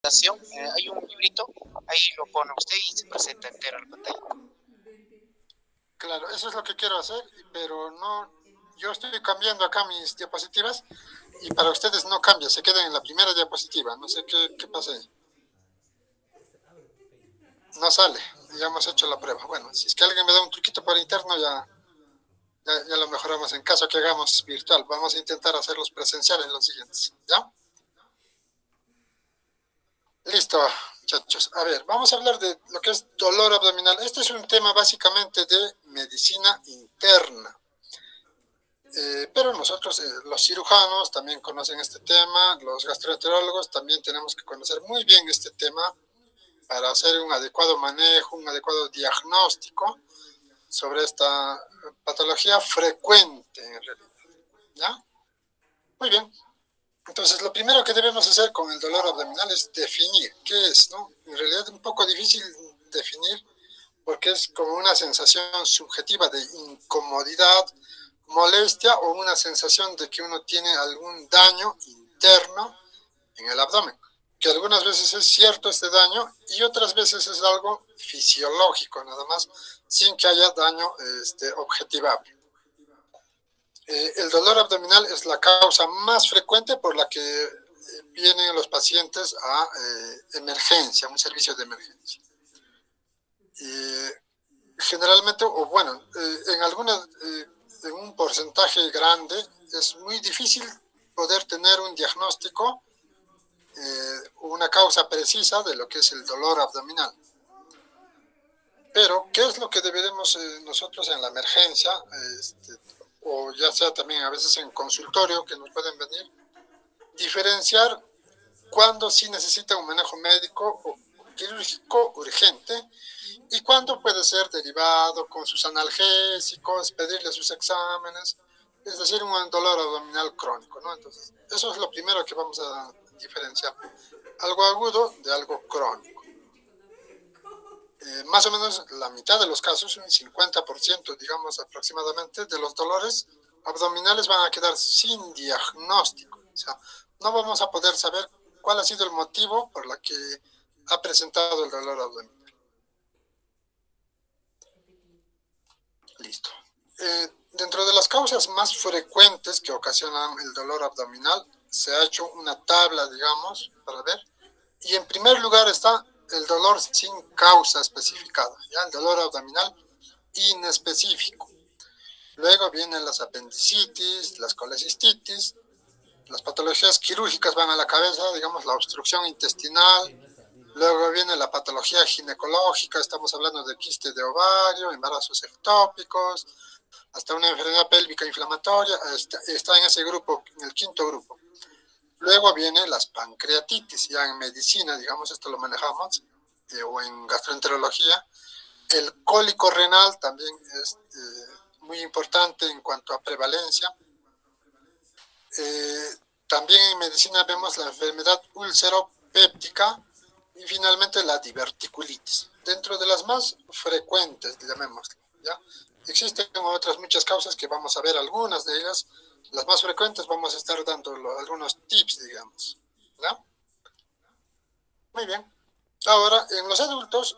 presentación, hay un librito, ahí lo pone usted y se presenta entero la pantalla. Claro, eso es lo que quiero hacer, pero no, yo estoy cambiando acá mis diapositivas y para ustedes no cambia, se quedan en la primera diapositiva, no sé qué pasa ahí. No sale, ya hemos hecho la prueba. Bueno, si es que alguien me da un truquito por interno, ya lo mejoramos en caso que hagamos virtual. Vamos a intentar hacerlos presenciales los siguientes, ¿ya? Listo, muchachos. A ver, vamos a hablar de lo que es dolor abdominal. Este es un tema básicamente de medicina interna. Pero nosotros, los cirujanos, también conocen este tema, los gastroenterólogos también tenemos que conocer muy bien este tema para hacer un adecuado manejo, un adecuado diagnóstico sobre esta patología frecuente en realidad, ¿ya? Muy bien. Entonces, lo primero que debemos hacer con el dolor abdominal es definir qué es, ¿no? En realidad es un poco difícil definir porque es como una sensación subjetiva de incomodidad, molestia o una sensación de que uno tiene algún daño interno en el abdomen, que algunas veces es cierto este daño y otras veces es algo fisiológico nada más, sin que haya daño objetivable. El dolor abdominal es la causa más frecuente por la que vienen los pacientes a emergencia, un servicio de emergencia. Generalmente, o bueno, en un porcentaje grande, es muy difícil poder tener un diagnóstico o una causa precisa de lo que es el dolor abdominal. Pero, ¿qué es lo que deberemos nosotros en la emergencia, o ya sea también a veces en consultorio que nos pueden venir, diferenciar cuándo sí necesita un manejo médico o quirúrgico urgente y cuándo puede ser derivado con sus analgésicos, pedirle sus exámenes, es decir, un dolor abdominal crónico, ¿no? Entonces, eso es lo primero que vamos a diferenciar, algo agudo de algo crónico. Más o menos la mitad de los casos, un 50%, digamos aproximadamente, de los dolores abdominales van a quedar sin diagnóstico. O sea, no vamos a poder saber cuál ha sido el motivo por la que ha presentado el dolor abdominal. Listo. Dentro de las causas más frecuentes que ocasionan el dolor abdominal, se ha hecho una tabla, digamos, para ver. Y en primer lugar está el dolor sin causa especificada, ¿ya? El dolor abdominal inespecífico. Luego vienen las apendicitis, las colecistitis, las patologías quirúrgicas van a la cabeza, digamos la obstrucción intestinal. Luego viene la patología ginecológica, estamos hablando de quiste de ovario, embarazos ectópicos, hasta una enfermedad pélvica inflamatoria, está en ese grupo, en el quinto grupo. Luego vienen las pancreatitis, ya en medicina, digamos, esto lo manejamos, o en gastroenterología. El cólico renal también es muy importante en cuanto a prevalencia. También en medicina vemos la enfermedad ulceropéptica y finalmente la diverticulitis. Dentro de las más frecuentes, llamémoslo, ¿ya? Existen otras muchas causas que vamos a ver algunas de ellas. Las más frecuentes vamos a estar dando algunos tips, digamos, ¿ya? Muy bien. Ahora, en los adultos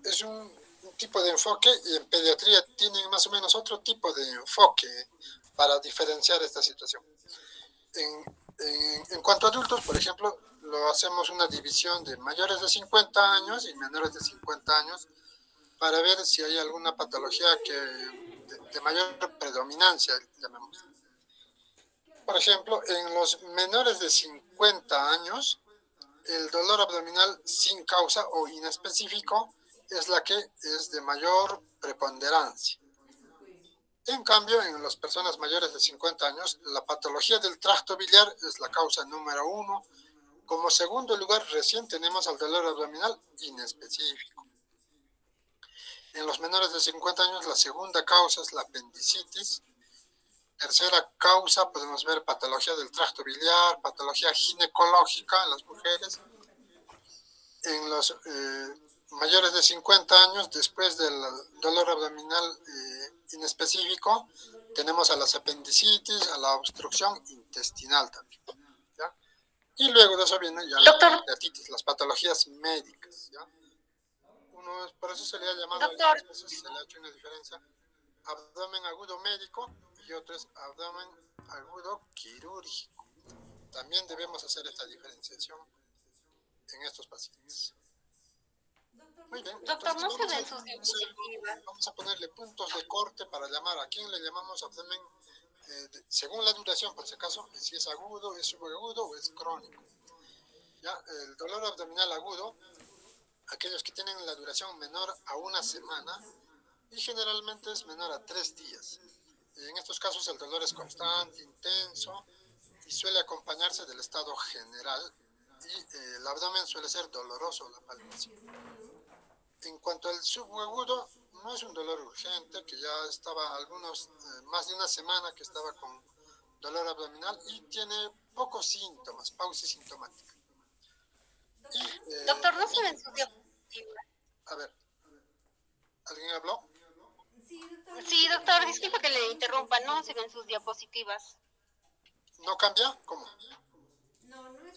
es un tipo de enfoque y en pediatría tienen más o menos otro tipo de enfoque para diferenciar esta situación. En cuanto a adultos, por ejemplo, lo hacemos una división de mayores de 50 años y menores de 50 años para ver si hay alguna patología de mayor predominancia, llamemos. Por ejemplo, en los menores de 50 años, el dolor abdominal sin causa o inespecífico es la que es de mayor preponderancia. En cambio, en las personas mayores de 50 años, la patología del tracto biliar es la causa número 1. Como segundo lugar, recién tenemos al dolor abdominal inespecífico. En los menores de 50 años, la segunda causa es la apendicitis. Tercera causa, podemos ver patología del tracto biliar, patología ginecológica en las mujeres. En los mayores de 50 años, después del dolor abdominal inespecífico, tenemos a las apendicitis, a la obstrucción intestinal también, ¿ya? Y luego de eso viene ya la Doctor, pancreatitis, las patologías médicas, ¿ya? Por eso se le ha llamado, doctor, algunas veces se le ha hecho una diferencia, abdomen agudo médico y otro es abdomen agudo quirúrgico. También debemos hacer esta diferenciación en estos pacientes. Muy bien, doctor, entonces no se ven sus diapositivas. vamos a ponerle puntos de corte para llamar a quién le llamamos abdomen, según la duración, por si acaso, si es agudo, es subagudo o es crónico. Ya, el dolor abdominal agudo, aquellos que tienen la duración menor a una semana y generalmente es menor a 3 días. En estos casos el dolor es constante, intenso y suele acompañarse del estado general y el abdomen suele ser doloroso, la palpación. En cuanto al subagudo, no es un dolor urgente, que ya estaba más de una semana que estaba con dolor abdominal y tiene pocos síntomas, pausa sintomática. Doctor, no se ven sus diapositivas. A ver, ¿alguien habló? Sí, doctor, disculpe que le interrumpa, no se ven sus diapositivas. ¿No cambia? ¿Cómo?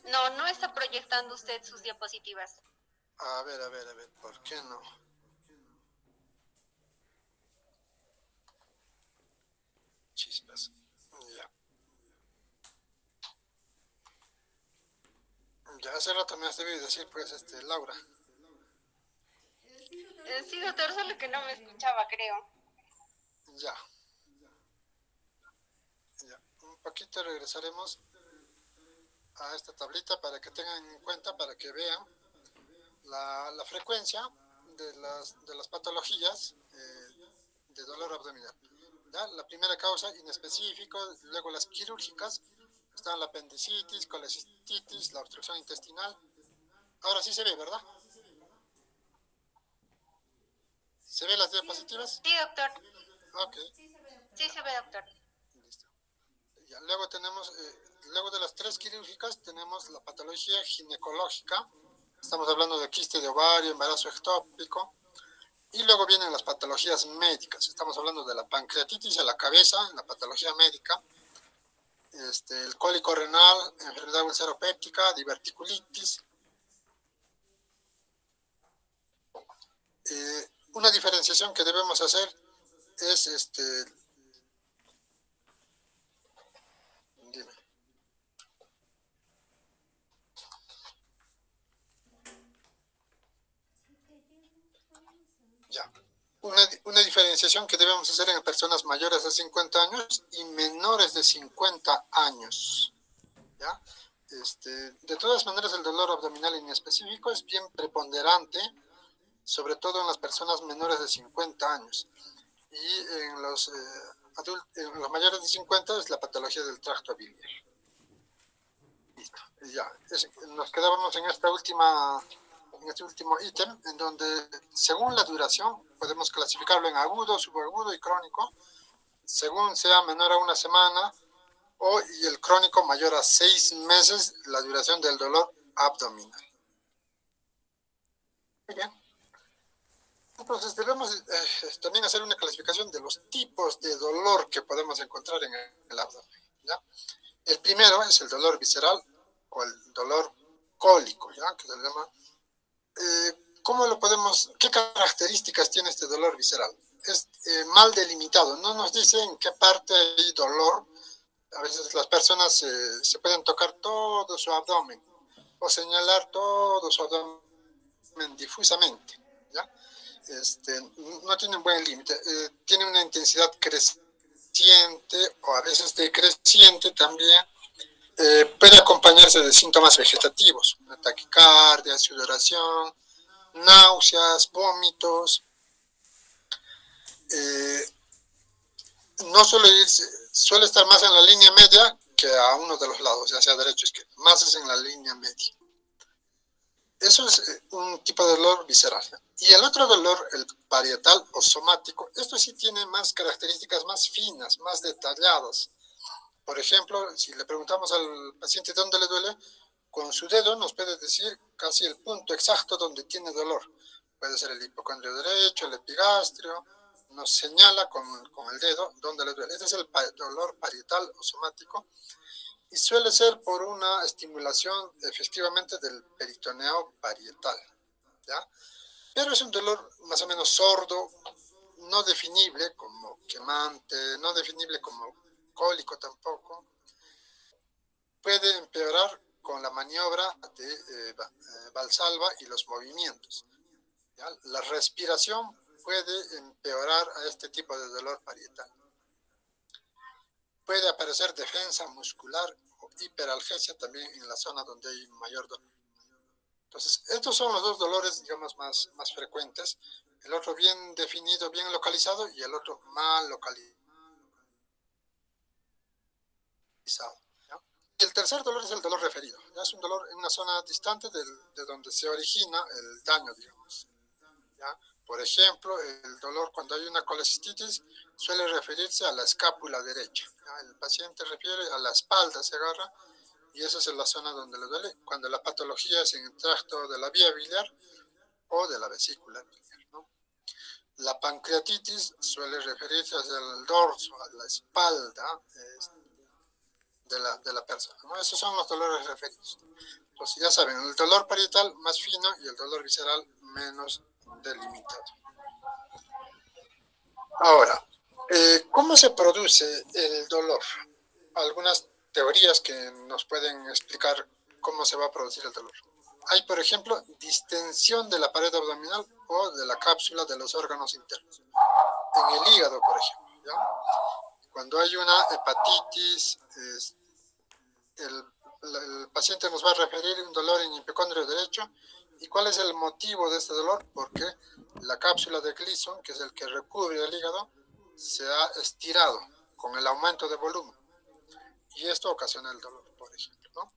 No, no está proyectando usted sus diapositivas. A ver, ¿por qué no? Chispas. Ya. Ya hace rato me has debido decir, pues, Laura. Sí, doctor, solo que no me escuchaba, creo. Ya. Un poquito regresaremos a esta tablita para que tengan en cuenta, para que vean la frecuencia de las patologías de dolor abdominal. ¿Ya? La primera causa, inespecífico, luego las quirúrgicas, están la apendicitis, colecistitis, la obstrucción intestinal. Ahora sí se ve, ¿verdad? ¿Se ven las diapositivas? Sí, doctor. Ok. Sí se ve, doctor. Listo. Ya, luego tenemos, luego de las 3 quirúrgicas, tenemos la patología ginecológica. Estamos hablando de quiste de ovario, embarazo ectópico. Y luego vienen las patologías médicas. Estamos hablando de la pancreatitis en la cabeza, la patología médica. El cólico renal, enfermedad ulceropéptica, diverticulitis. Una diferenciación que debemos hacer es dime. Ya. Una diferenciación que debemos hacer en personas mayores de 50 años y menores de 50 años. ¿Ya? De todas maneras, el dolor abdominal inespecífico es bien preponderante, sobre todo en las personas menores de 50 años. Y en los mayores de 50 es la patología del tracto biliar. Listo. Ya, nos quedábamos en este último ítem, en donde según la duración podemos clasificarlo en agudo, subagudo y crónico, según sea menor a una semana y el crónico mayor a 6 meses la duración del dolor abdominal. Muy bien. Entonces debemos también hacer una clasificación de los tipos de dolor que podemos encontrar en el abdomen. ¿Ya? El primero es el dolor visceral o el dolor cólico, ¿ya? Que se le llama. ¿Qué características tiene este dolor visceral? Es mal delimitado, no nos dice en qué parte hay dolor. A veces las personas se pueden tocar todo su abdomen o señalar todo su abdomen difusamente, ¿ya? No tiene un buen límite, tiene una intensidad creciente o a veces decreciente también. Puede acompañarse de síntomas vegetativos, taquicardia, sudoración, náuseas, vómitos. No suele estar más en la línea media que a uno de los lados, ya sea derecho o izquierdo, más es en la línea media. Eso es un tipo de dolor visceral. Y el otro dolor, el parietal o somático, esto sí tiene más características más finas, más detalladas. Por ejemplo, si le preguntamos al paciente dónde le duele, con su dedo nos puede decir casi el punto exacto donde tiene dolor. Puede ser el hipocondrio derecho, el epigastrio, nos señala con el dedo dónde le duele. Este es el dolor parietal o somático. y suele ser por una estimulación efectivamente del peritoneo parietal, ¿ya? Pero es un dolor más o menos sordo, no definible como quemante, no definible como cólico tampoco. Puede empeorar con la maniobra de Valsalva y los movimientos, ¿ya? La respiración puede empeorar a este tipo de dolor parietal. Puede aparecer defensa muscular o hiperalgesia también en la zona donde hay mayor dolor. Entonces, estos son los dos dolores, digamos, más frecuentes. El otro bien definido, bien localizado, y el otro mal localizado. ¿Ya? El tercer dolor es el dolor referido. ¿Ya? Es un dolor en una zona distante de donde se origina el daño, digamos. ¿Ya? Por ejemplo, el dolor cuando hay una colecistitis suele referirse a la escápula derecha. ¿Ya? El paciente refiere a la espalda, se agarra, y esa es la zona donde le duele, cuando la patología es en el tracto de la vía biliar o de la vesícula biliar, ¿no? La pancreatitis suele referirse hacia el dorso, a la espalda de la persona, ¿no? Esos son los dolores referidos. Entonces ya saben, el dolor parietal más fino y el dolor visceral menos delimitado. Ahora, ¿cómo se produce el dolor? Algunas teorías que nos pueden explicar cómo se va a producir el dolor. Hay, por ejemplo, distensión de la pared abdominal o de la cápsula de los órganos internos. En el hígado, por ejemplo, ¿ya? Cuando hay una hepatitis, el paciente nos va a referir un dolor en hipocondrio derecho. ¿Y cuál es el motivo de este dolor? Porque la cápsula de Gleason, que es el que recubre el hígado, se ha estirado con el aumento de volumen. Y esto ocasiona el dolor, por ejemplo, ¿no?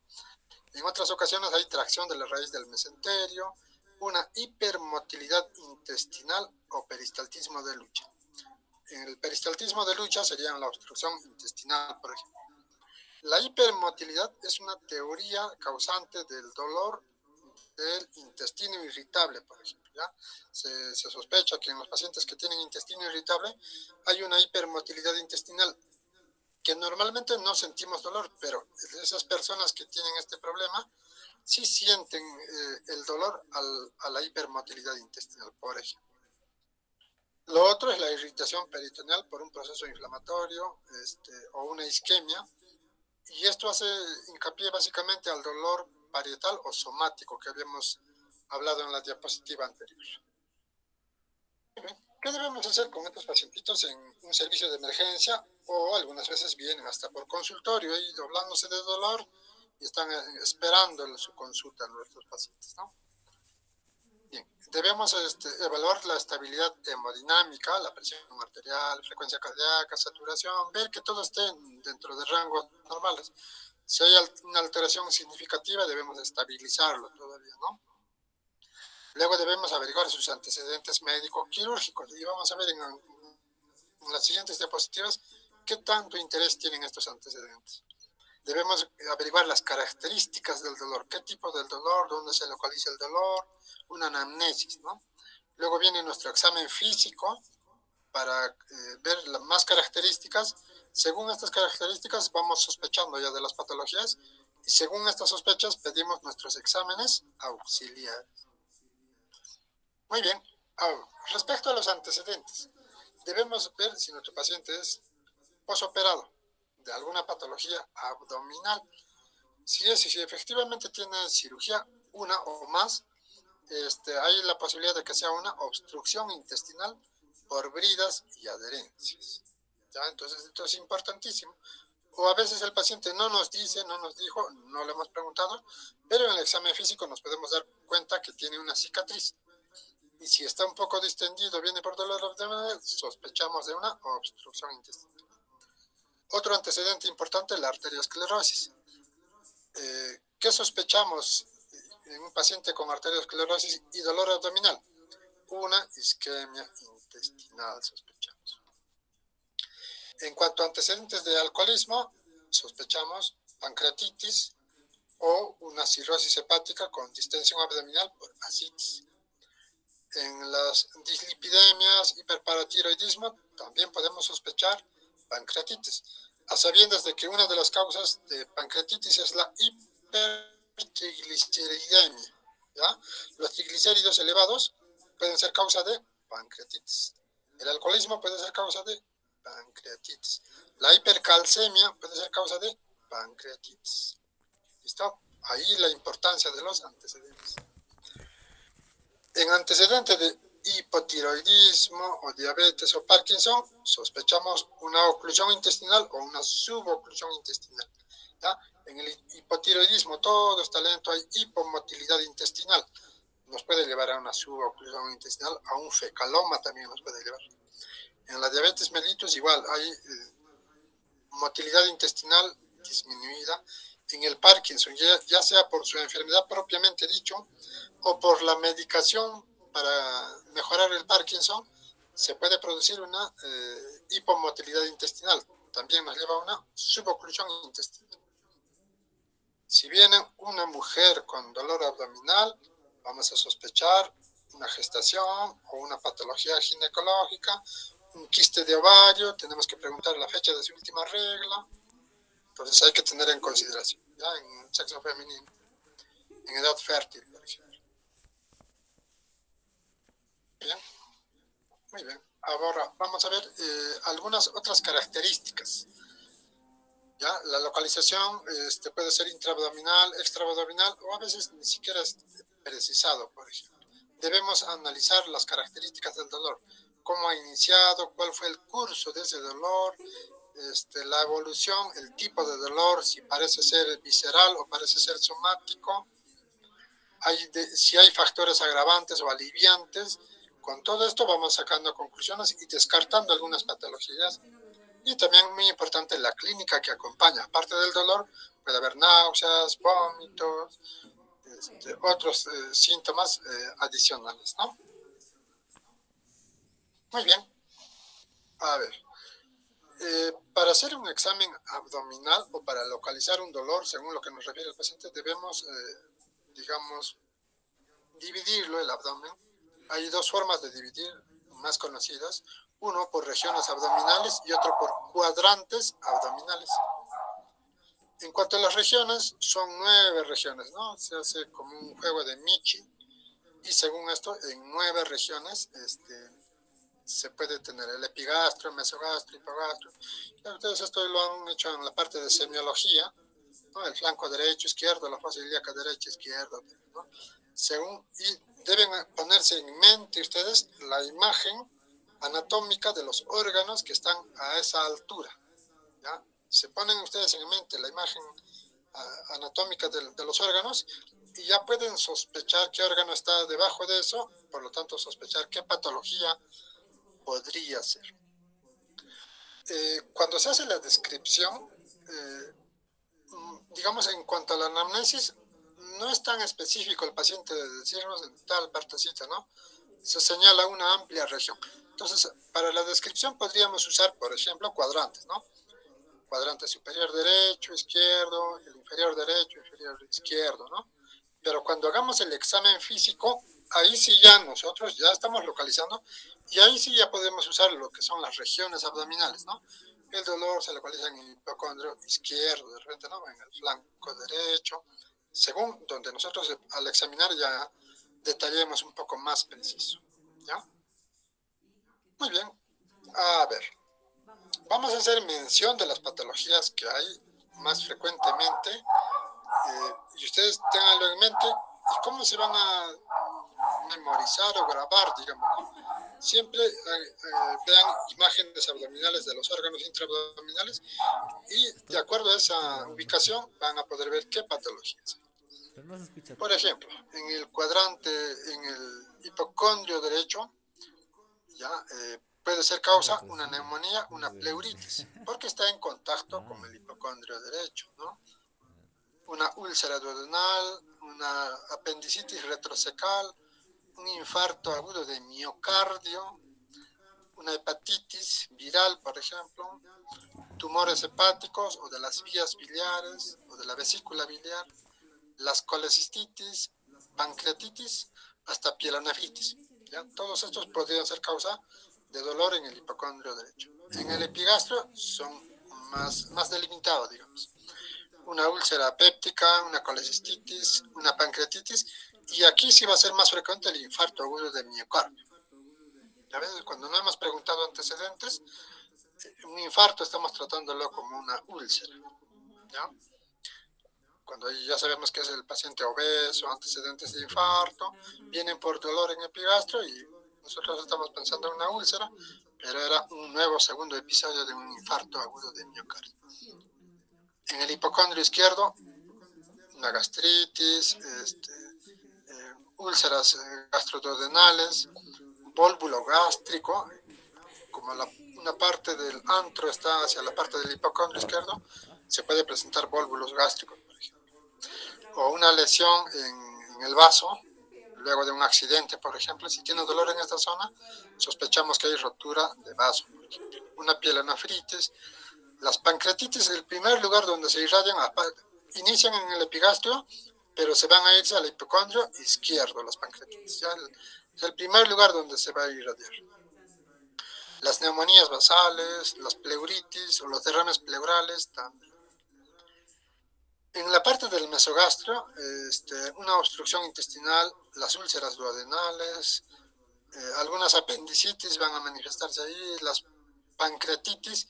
En otras ocasiones hay tracción de la raíz del mesenterio, una hipermotilidad intestinal o peristaltismo de lucha. En el peristaltismo de lucha sería la obstrucción intestinal, por ejemplo. La hipermotilidad es una teoría causante del dolor del intestino irritable, por ejemplo, ¿ya? Se sospecha que en los pacientes que tienen intestino irritable hay una hipermotilidad intestinal, que normalmente no sentimos dolor, pero esas personas que tienen este problema sí sienten el dolor a la hipermotilidad intestinal, por ejemplo. Lo otro es la irritación peritoneal por un proceso inflamatorio o una isquemia, y esto hace hincapié básicamente al dolor parietal o somático que habíamos hablado en la diapositiva anterior. ¿Qué debemos hacer con estos pacientitos en un servicio de emergencia? O algunas veces vienen hasta por consultorio y doblándose de dolor y están esperando su consulta nuestros pacientes, ¿no? Bien, debemos evaluar la estabilidad hemodinámica, la presión arterial, frecuencia cardíaca, saturación, ver que todo esté dentro de rangos normales. Si hay una alteración significativa, debemos estabilizarlo todavía, ¿no? Luego debemos averiguar sus antecedentes médico-quirúrgicos y vamos a ver en las siguientes diapositivas qué tanto interés tienen estos antecedentes. Debemos averiguar las características del dolor, qué tipo del dolor, dónde se localiza el dolor, una anamnesis, ¿no? Luego viene nuestro examen físico para ver las más características. Según estas características vamos sospechando ya de las patologías y según estas sospechas pedimos nuestros exámenes auxiliares. Muy bien. Respecto a los antecedentes, debemos ver si nuestro paciente es posoperado de alguna patología abdominal. Si efectivamente tiene cirugía, una o más, hay la posibilidad de que sea una obstrucción intestinal por bridas y adherencias. ¿Ya? Entonces, esto es importantísimo. O a veces el paciente no nos dice, no nos dijo, no le hemos preguntado, pero en el examen físico nos podemos dar cuenta que tiene una cicatriz. Y si está un poco distendido, viene por dolor abdominal, sospechamos de una obstrucción intestinal. Otro antecedente importante es la arteriosclerosis. ¿Qué sospechamos en un paciente con arteriosclerosis y dolor abdominal? Una isquemia intestinal sospechamos. En cuanto a antecedentes de alcoholismo, sospechamos pancreatitis o una cirrosis hepática con distensión abdominal por ascitis. En las dislipidemias, hiperparatiroidismo, también podemos sospechar pancreatitis. a sabiendas de que una de las causas de pancreatitis es la hipertrigliceridemia, ¿ya? Los triglicéridos elevados pueden ser causa de pancreatitis. El alcoholismo puede ser causa de pancreatitis. La hipercalcemia puede ser causa de pancreatitis. ¿Listo? Ahí la importancia de los antecedentes. En antecedente de hipotiroidismo o diabetes o Parkinson, sospechamos una oclusión intestinal o una suboclusión intestinal. ¿Ya? En el hipotiroidismo todo está lento, hay hipomotilidad intestinal. Nos puede llevar a una suboclusión intestinal, a un fecaloma también nos puede llevar. En la diabetes mellitus igual, hay motilidad intestinal disminuida. En el Parkinson, ya sea por su enfermedad propiamente dicho, o por la medicación para mejorar el Parkinson, se puede producir una hipomotilidad intestinal. También nos lleva a una suboclusión intestinal. Si viene una mujer con dolor abdominal, vamos a sospechar una gestación o una patología ginecológica, un quiste de ovario, tenemos que preguntar la fecha de su última regla. Entonces hay que tener en consideración, ¿ya? En sexo femenino, en edad fértil, por ejemplo. Bien, muy bien. Ahora vamos a ver algunas otras características. ¿Ya? La localización puede ser intraabdominal, extraabdominal o a veces ni siquiera es precisado, por ejemplo. Debemos analizar las características del dolor, cómo ha iniciado, cuál fue el curso de ese dolor, la evolución, el tipo de dolor, si parece ser visceral o parece ser somático, si hay factores agravantes o aliviantes. Con todo esto vamos sacando conclusiones y descartando algunas patologías. Y también muy importante la clínica que acompaña. Aparte del dolor, puede haber náuseas, vómitos, otros síntomas adicionales, ¿no? Muy bien. A ver. Para hacer un examen abdominal o para localizar un dolor, según lo que nos refiere el paciente, debemos, digamos, dividirlo, el abdomen. Hay dos formas de dividir más conocidas. Uno por regiones abdominales y otro por cuadrantes abdominales. En cuanto a las regiones, son 9 regiones, ¿no? Se hace como un juego de Michi. Y según esto, en 9 regiones se puede tener el epigastro, mesogastro, hipogastro. Y ustedes esto lo han hecho en la parte de semiología, ¿no? El flanco derecho, izquierdo, la fosa ilíaca derecha, izquierda, ¿no? Y deben ponerse en mente ustedes la imagen anatómica de los órganos que están a esa altura, ¿ya? Se ponen ustedes en mente la imagen anatómica de los órganos y ya pueden sospechar qué órgano está debajo de eso, por lo tanto sospechar qué patología podría ser. Cuando se hace la descripción, digamos, en cuanto a la anamnesis, no es tan específico el paciente de decirnos en tal partecita, ¿no? Se señala una amplia región. Entonces, para la descripción podríamos usar, por ejemplo, cuadrantes, ¿no? Cuadrante superior derecho, izquierdo, el inferior derecho, inferior izquierdo, ¿no? Pero cuando hagamos el examen físico, ahí sí ya nosotros ya estamos localizando y ahí sí ya podemos usar lo que son las regiones abdominales, ¿no? El dolor se localiza en el hipocondrio izquierdo, de repente, ¿no? En el flanco derecho, según donde nosotros al examinar ya detallemos un poco más preciso, ¿ya? Muy bien. A ver, vamos a hacer mención de las patologías que hay más frecuentemente y ustedes tenganlo en mente. ¿Y cómo se van a memorizar o grabar, digamos, ¿no? Siempre vean imágenes abdominales de los órganos intraabdominales y de acuerdo a esa ubicación van a poder ver qué patologías. Por ejemplo, en el cuadrante, en el hipocondrio derecho, ya puede ser causa una neumonía, una pleuritis, porque está en contacto con el hipocondrio derecho, ¿no? Una úlcera duodenal, una apendicitis retrocecal, un infarto agudo de miocardio, una hepatitis viral, por ejemplo, tumores hepáticos o de las vías biliares o de la vesícula biliar, las colecistitis, pancreatitis, hasta pielonefritis, ¿ya? Todos estos podrían ser causa de dolor en el hipocondrio derecho. En el epigastro son más delimitado, digamos. Una úlcera péptica, una colecistitis, una pancreatitis, y aquí sí va a ser más frecuente el infarto agudo de miocardio. A veces cuando no hemos preguntado antecedentes, un infarto estamos tratándolo como una úlcera, ¿ya? Cuando ya sabemos que es el paciente obeso, antecedentes de infarto, vienen por dolor en epigastrio y nosotros estamos pensando en una úlcera, pero era un nuevo segundo episodio de un infarto agudo de miocardio. En el hipocondrio izquierdo, una gastritis, úlceras gastroduodenales, vólvulo gástrico, como una parte del antro está hacia la parte del hipocondrio izquierdo, se puede presentar vólvulos gástricos, por ejemplo. O una lesión en el vaso, luego de un accidente, por ejemplo. Si tiene dolor en esta zona, sospechamos que hay rotura de vaso, por ejemplo. Una pielonefritis. Las pancreatitis, el primer lugar donde se irradian, inician en el epigastrio, pero se van a irse al hipocondrio izquierdo, las pancreatitis. Ya es el primer lugar donde se va a irradiar. Las neumonías basales, las pleuritis o los derrames pleurales también. En la parte del mesogastro, una obstrucción intestinal, las úlceras duodenales, algunas apendicitis van a manifestarse ahí, las pancreatitis.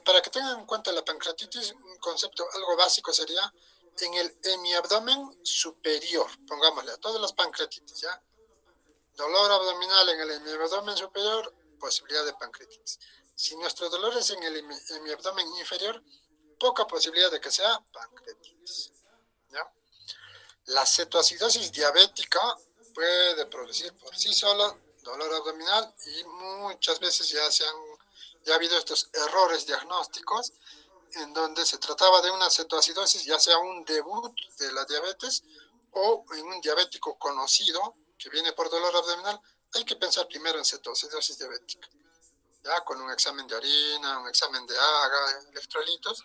Para que tengan en cuenta la pancreatitis, un concepto algo básico sería en el hemiabdomen superior, pongámosle a todas las pancreatitis, ¿ya? Dolor abdominal en el hemiabdomen superior, posibilidad de pancreatitis. Si nuestro dolor es en el hemiabdomen inferior, poca posibilidad de que sea pancreatitis, ¿ya? La cetoacidosis diabética puede producir por sí sola dolor abdominal y muchas veces ya ha habido estos errores diagnósticos en donde se trataba de una cetoacidosis, ya sea un debut de la diabetes o en un diabético conocido que viene por dolor abdominal. Hay que pensar primero en cetoacidosis diabética, ya con un examen de orina, un examen de AGA, electrolitos,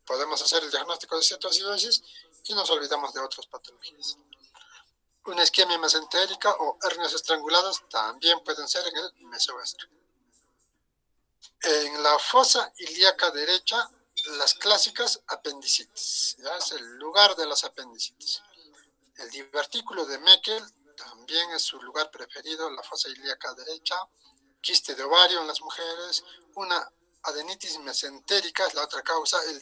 podemos hacer el diagnóstico de cetoacidosis y nos olvidamos de otras patologías. Una isquemia mesentérica o hernias estranguladas también pueden ser en el mesogastro. En la fosa ilíaca derecha, las clásicas apendicitis, ya es el lugar de las apendicitis. El divertículo de Meckel también es su lugar preferido, la fosa ilíaca derecha. Quiste de ovario en las mujeres, una adenitis mesentérica es la otra causa. El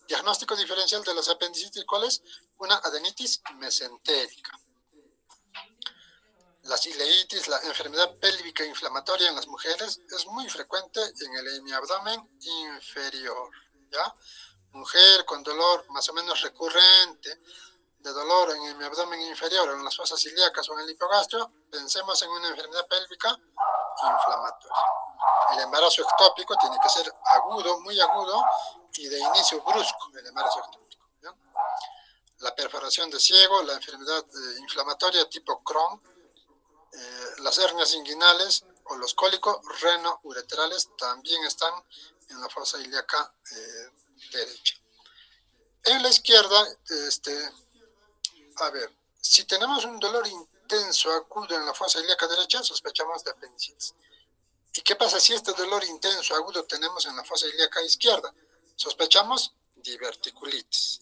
diagnóstico diferencial de las apendicitis, ¿cuál es? Una adenitis mesentérica. La ileitis, la enfermedad pélvica inflamatoria en las mujeres, es muy frecuente en el hemiabdomen inferior, ¿ya? Mujer con dolor más o menos recurrente, de dolor en el hemiabdomen inferior, en las fosas ilíacas o en el hipogastrio, pensemos en una enfermedad pélvica inflamatoria. El embarazo ectópico tiene que ser agudo, muy agudo, y de inicio brusco, el embarazo ectópico, ¿ya? La perforación de ciego, la enfermedad inflamatoria tipo Crohn, las hernias inguinales o los cólicos renouretrales también están en la fosa ilíaca derecha. En la izquierda, si tenemos un dolor intenso agudo en la fosa ilíaca derecha, sospechamos de apendicitis. ¿Y qué pasa si este dolor intenso agudo tenemos en la fosa ilíaca izquierda? Sospechamos diverticulitis.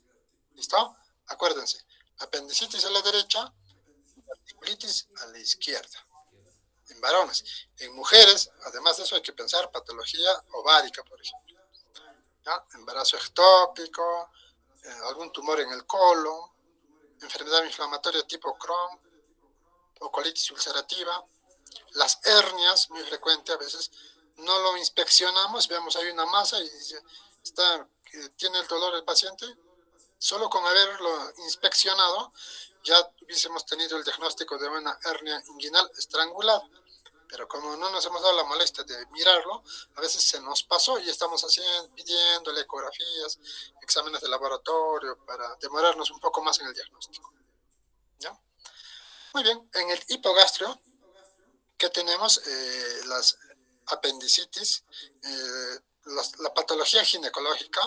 ¿Listo? Acuérdense, apendicitis a la derecha, diverticulitis a la izquierda. En varones. En mujeres, además de eso, hay que pensar patología ovárica, por ejemplo, ¿ya? Embarazo ectópico, algún tumor en el colon, enfermedad inflamatoria tipo Crohn o colitis ulcerativa. Las hernias, muy frecuente, a veces no lo inspeccionamos, vemos hay una masa y tiene el dolor el paciente. Solo con haberlo inspeccionado ya hubiésemos tenido el diagnóstico de una hernia inguinal estrangulada. Pero como no nos hemos dado la molestia de mirarlo, a veces se nos pasó y estamos pidiéndole ecografías, exámenes de laboratorio para demorarnos un poco más en el diagnóstico, ¿ya? Muy bien, en el hipogastrio, ¿qué tenemos? Las apendicitis, la patología ginecológica,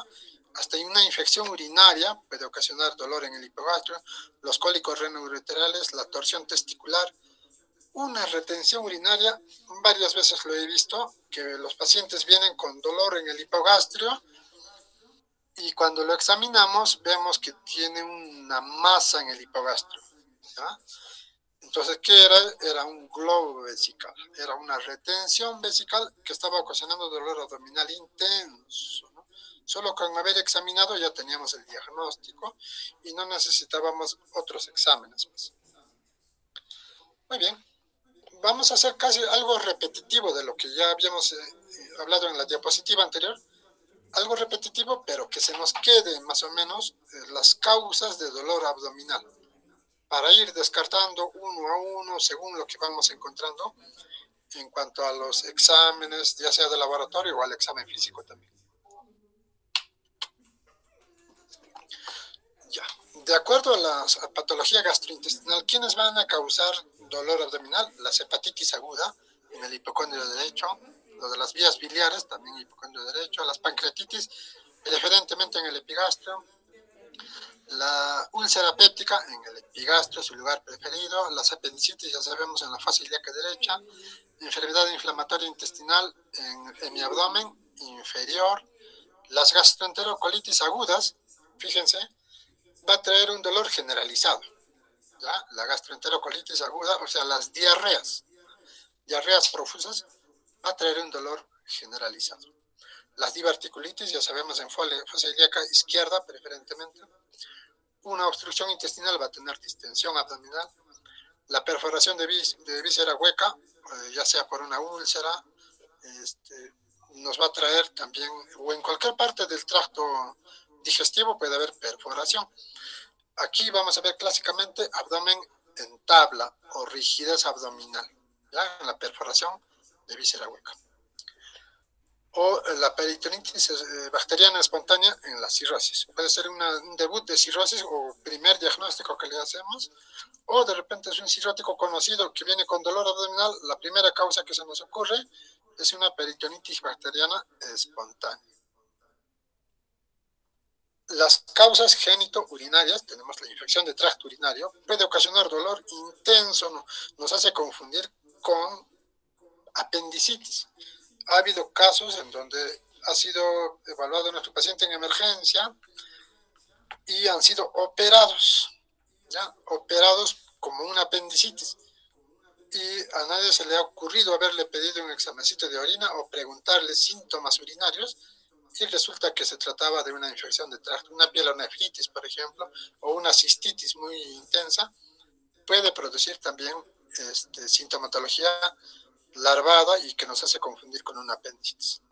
hasta una infección urinaria puede ocasionar dolor en el hipogastrio, los cólicos renouretrales, la torsión testicular, una retención urinaria. Varias veces lo he visto, que los pacientes vienen con dolor en el hipogastrio y cuando lo examinamos vemos que tiene una masa en el hipogastrio, ¿ya? Entonces, ¿qué era? Era un globo vesical, era una retención vesical que estaba ocasionando dolor abdominal intenso, ¿no? Solo con haber examinado ya teníamos el diagnóstico y no necesitábamos otros exámenes más. Muy bien, vamos a hacer casi algo repetitivo de lo que ya habíamos hablado en la diapositiva anterior, algo repetitivo, pero que se nos quede más o menos las causas de dolor abdominal, para ir descartando uno a uno según lo que vamos encontrando en cuanto a los exámenes, ya sea de laboratorio o al examen físico también. Ya, de acuerdo a la patología gastrointestinal, ¿quiénes van a causar dolor abdominal? Las hepatitis aguda en el hipocondrio derecho, lo de las vías biliares, también hipocondrio derecho, las pancreatitis, preferentemente en el epigastrio, la úlcera péptica en el epigastrio, su lugar preferido, las apendicitis, ya sabemos, en la fase ilíaca derecha, enfermedad inflamatoria intestinal en mi abdomen inferior, las gastroenterocolitis agudas, fíjense, va a traer un dolor generalizado, ¿ya? La gastroenterocolitis aguda, o sea, las diarreas profusas, va a traer un dolor generalizado. Las diverticulitis, ya sabemos, en fase ilíaca izquierda preferentemente. Una obstrucción intestinal va a tener distensión abdominal. La perforación de víscera hueca, ya sea por una úlcera, nos va a traer también, o en cualquier parte del tracto digestivo puede haber perforación. Aquí vamos a ver clásicamente abdomen en tabla o rigidez abdominal, ¿ya? En la perforación de víscera hueca. O la peritonitis bacteriana espontánea en la cirrosis. Puede ser un debut de cirrosis o primer diagnóstico que le hacemos, o de repente es un cirrótico conocido que viene con dolor abdominal. La primera causa que se nos ocurre es una peritonitis bacteriana espontánea. Las causas genitourinarias, tenemos la infección de tracto urinario, puede ocasionar dolor intenso, nos hace confundir con apendicitis. Ha habido casos en donde ha sido evaluado nuestro paciente en emergencia y han sido operados, ¿ya? Operados como una apendicitis. Y a nadie se le ha ocurrido haberle pedido un examencito de orina o preguntarle síntomas urinarios, y resulta que se trataba de una infección de tracto, una pielonefritis, por ejemplo, o una cistitis muy intensa. Puede producir también sintomatología larvada y que nos hace confundir con un apéndice.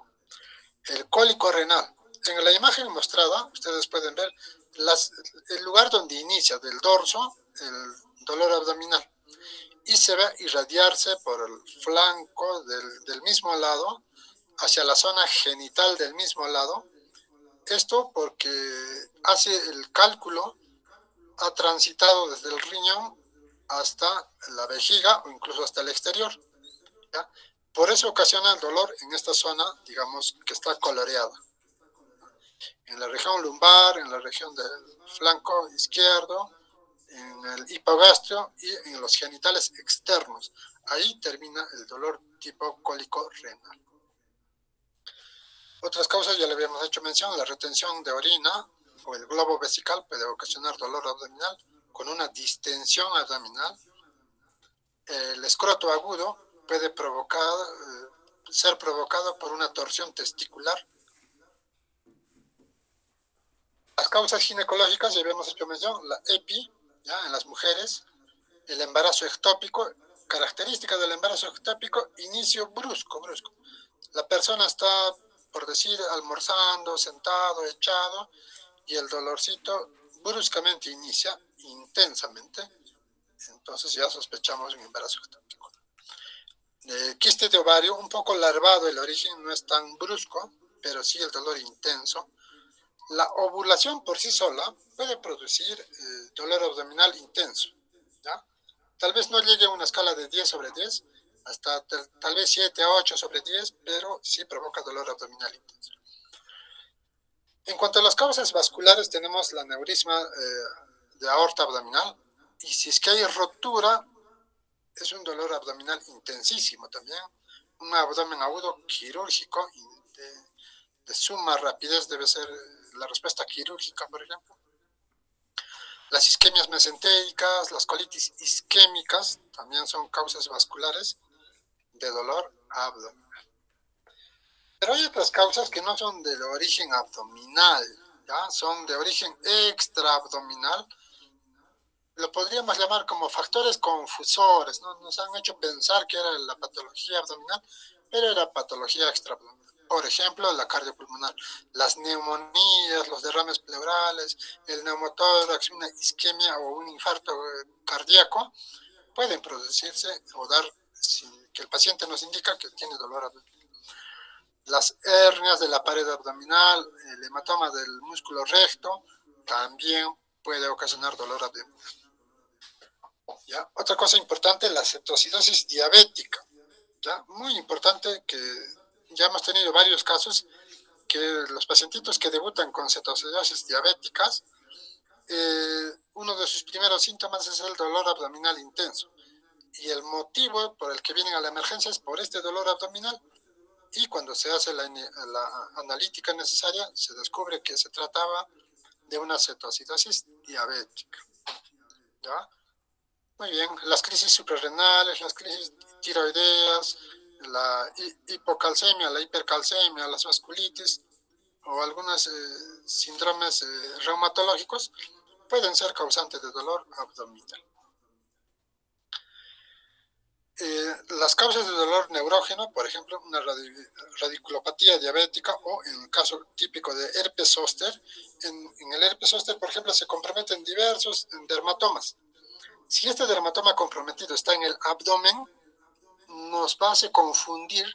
El cólico renal. En la imagen mostrada, ustedes pueden ver el lugar donde inicia del dorso el dolor abdominal y se va a irradiarse por el flanco del mismo lado hacia la zona genital del mismo lado. Esto porque hace el cálculo, ha transitado desde el riñón hasta la vejiga o incluso hasta el exterior, ¿ya? Por eso ocasiona el dolor en esta zona, digamos, que está coloreada. En la región lumbar, en la región del flanco izquierdo, en el hipogastrio y en los genitales externos. Ahí termina el dolor tipo cólico renal. Otras causas ya le habíamos hecho mención: la retención de orina o el globo vesical puede ocasionar dolor abdominal con una distensión abdominal. El escroto agudo puede ser provocado por una torsión testicular. Las causas ginecológicas, ya habíamos hecho mención: la EPI, ¿ya? En las mujeres, el embarazo ectópico. Característica del embarazo ectópico: inicio brusco. La persona está, por decir, almorzando, sentado, echado, y el dolorcito bruscamente inicia, intensamente. Entonces ya sospechamos un embarazo ectópico. Quiste de ovario, un poco larvado el origen, no es tan brusco, pero sí el dolor intenso. La ovulación por sí sola puede producir dolor abdominal intenso, ¿ya? Tal vez no llegue a una escala de 10 sobre 10, hasta tal vez 7 a 8 sobre 10, pero sí provoca dolor abdominal intenso. En cuanto a las causas vasculares, tenemos la aneurisma de aorta abdominal, y si es que hay rotura es un dolor abdominal intensísimo también, un abdomen agudo quirúrgico de suma rapidez debe ser la respuesta quirúrgica, por ejemplo. Las isquemias mesentéricas, las colitis isquémicas también son causas vasculares de dolor abdominal. Pero hay otras causas que no son de origen abdominal, ¿ya? Son de origen extraabdominal. Lo podríamos llamar como factores confusores, ¿no? Nos han hecho pensar que era la patología abdominal, pero era patología extraabdominal. Por ejemplo, la cardiopulmonar, las neumonías, los derrames pleurales, el neumotórax, una isquemia o un infarto cardíaco pueden producirse o dar que el paciente nos indica que tiene dolor abdominal. Las hernias de la pared abdominal, el hematoma del músculo recto, también puede ocasionar dolor abdominal. ¿Ya? Otra cosa importante, la cetocidosis diabética. ¿Ya? Muy importante, que ya hemos tenido varios casos que los pacientitos que debutan con cetocidosis diabéticas, uno de sus primeros síntomas es el dolor abdominal intenso. Y el motivo por el que vienen a la emergencia es por este dolor abdominal. Y cuando se hace la analítica necesaria, se descubre que se trataba de una cetocidosis diabética. ¿Ya? Muy bien, las crisis suprarrenales, las crisis tiroideas, la hipocalcemia, la hipercalcemia, las vasculitis o algunos síndromes reumatológicos pueden ser causantes de dolor abdominal. Las causas de dolor neurógeno, por ejemplo, una radiculopatía diabética o en el caso típico de herpes zóster, en el herpes zóster, por ejemplo, se comprometen diversos dermatomas. Si este dermatoma comprometido está en el abdomen, nos va a hacer confundir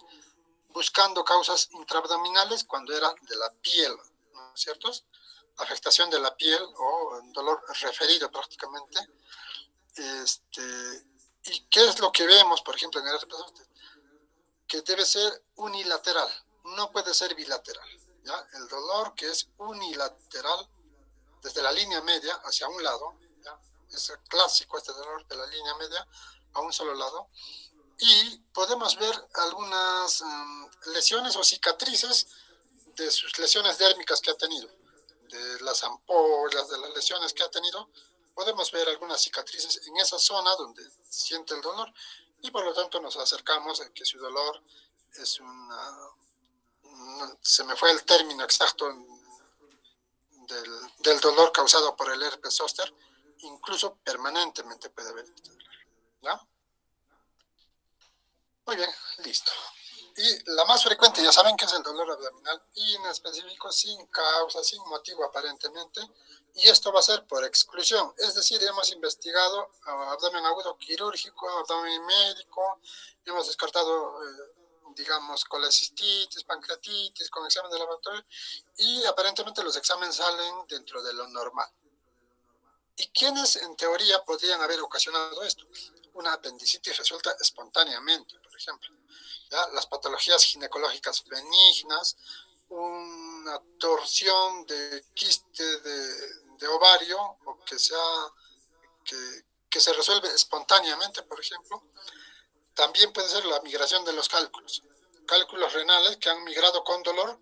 buscando causas intraabdominales cuando era de la piel, ¿no es cierto? Afectación de la piel o dolor referido prácticamente. ¿Y qué es lo que vemos, por ejemplo, en el herpes zóster? Que debe ser unilateral, no puede ser bilateral, ¿ya? El dolor que es unilateral, desde la línea media hacia un lado, ¿ya? Es clásico este dolor de la línea media a un solo lado, y podemos ver algunas lesiones o cicatrices de sus lesiones dérmicas que ha tenido, de las ampollas, de las lesiones que ha tenido. Podemos ver algunas cicatrices en esa zona donde siente el dolor y por lo tanto nos acercamos a que su dolor es se me fue el término exacto del dolor causado por el herpes zóster, incluso permanentemente puede haber este dolor, ¿ya? Muy bien, listo. Y la más frecuente, ya saben que es el dolor abdominal inespecífico, sin causa, sin motivo aparentemente, y esto va a ser por exclusión, es decir, hemos investigado abdomen agudo quirúrgico, abdomen médico, hemos descartado, digamos, colecistitis, pancreatitis, con examen de laboratorio, y aparentemente los exámenes salen dentro de lo normal. ¿Y quiénes en teoría podrían haber ocasionado esto? Una apendicitis resuelta espontáneamente, por ejemplo. ¿Ya? Las patologías ginecológicas benignas, una torsión de quiste de ovario o que se resuelve espontáneamente, por ejemplo. También puede ser la migración de los cálculos renales que han migrado con dolor,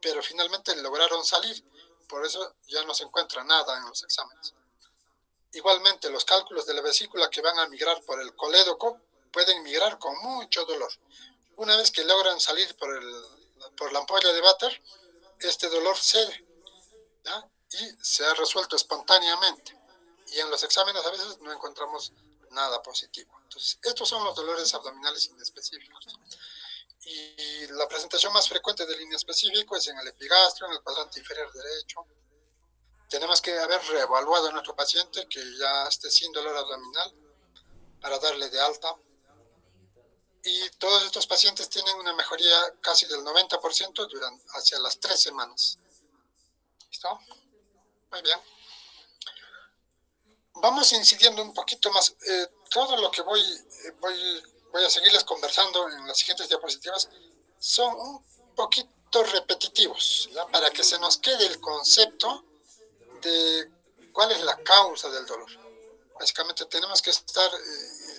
pero finalmente lograron salir, por eso ya no se encuentra nada en los exámenes. Igualmente, los cálculos de la vesícula que van a migrar por el colédoco pueden migrar con mucho dolor. Una vez que logran salir por la ampolla de Vater, este dolor cede, ¿ya? Y se ha resuelto espontáneamente. Y en los exámenes a veces no encontramos nada positivo. Entonces, estos son los dolores abdominales inespecíficos. Y la presentación más frecuente del inespecífico es en el epigastrio, en el cuadrante inferior derecho. Tenemos que haber reevaluado a nuestro paciente que ya esté sin dolor abdominal para darle de alta. Y todos estos pacientes tienen una mejoría casi del 90% hacia las 3 semanas. ¿Listo? Muy bien. Vamos incidiendo un poquito más. Todo lo que voy a seguirles conversando en las siguientes diapositivas son un poquito repetitivos, ¿ya? Para que se nos quede el concepto de cuál es la causa del dolor. Básicamente tenemos que estar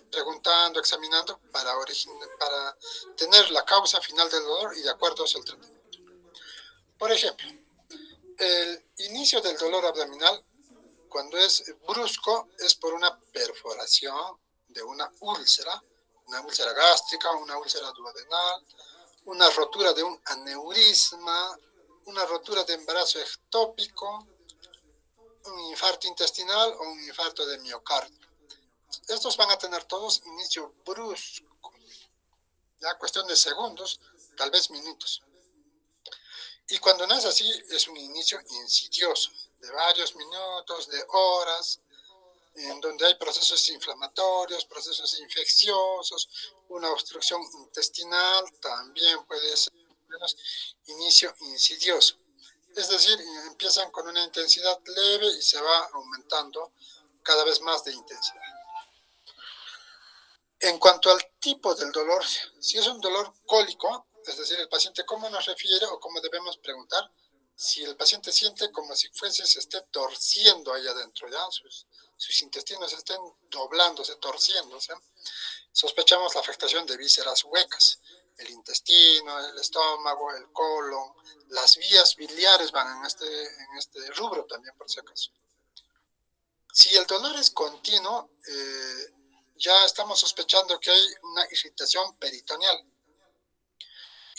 preguntando, examinando para tener la causa final del dolor y de acuerdo al tratamiento. Por ejemplo, el inicio del dolor abdominal, cuando es brusco, es por una perforación de una úlcera gástrica, una úlcera duodenal, una rotura de un aneurisma, una rotura de embarazo ectópico, un infarto intestinal o un infarto de miocardio. Estos van a tener todos inicio brusco, ya cuestión de segundos, tal vez minutos. Y cuando no es así, es un inicio insidioso, de varios minutos, de horas, en donde hay procesos inflamatorios, procesos infecciosos, una obstrucción intestinal, también puede ser inicio insidioso. Es decir, empiezan con una intensidad leve y se va aumentando cada vez más de intensidad. En cuanto al tipo del dolor, si es un dolor cólico, es decir, el paciente cómo nos refiere o cómo debemos preguntar, si el paciente siente como si fuese, se esté torciendo ahí adentro, ¿ya? Sus intestinos estén doblándose, torciéndose, sospechamos la afectación de vísceras huecas. El intestino, el estómago, el colon, las vías biliares van en este rubro también, por si acaso. Si el dolor es continuo, ya estamos sospechando que hay una irritación peritoneal.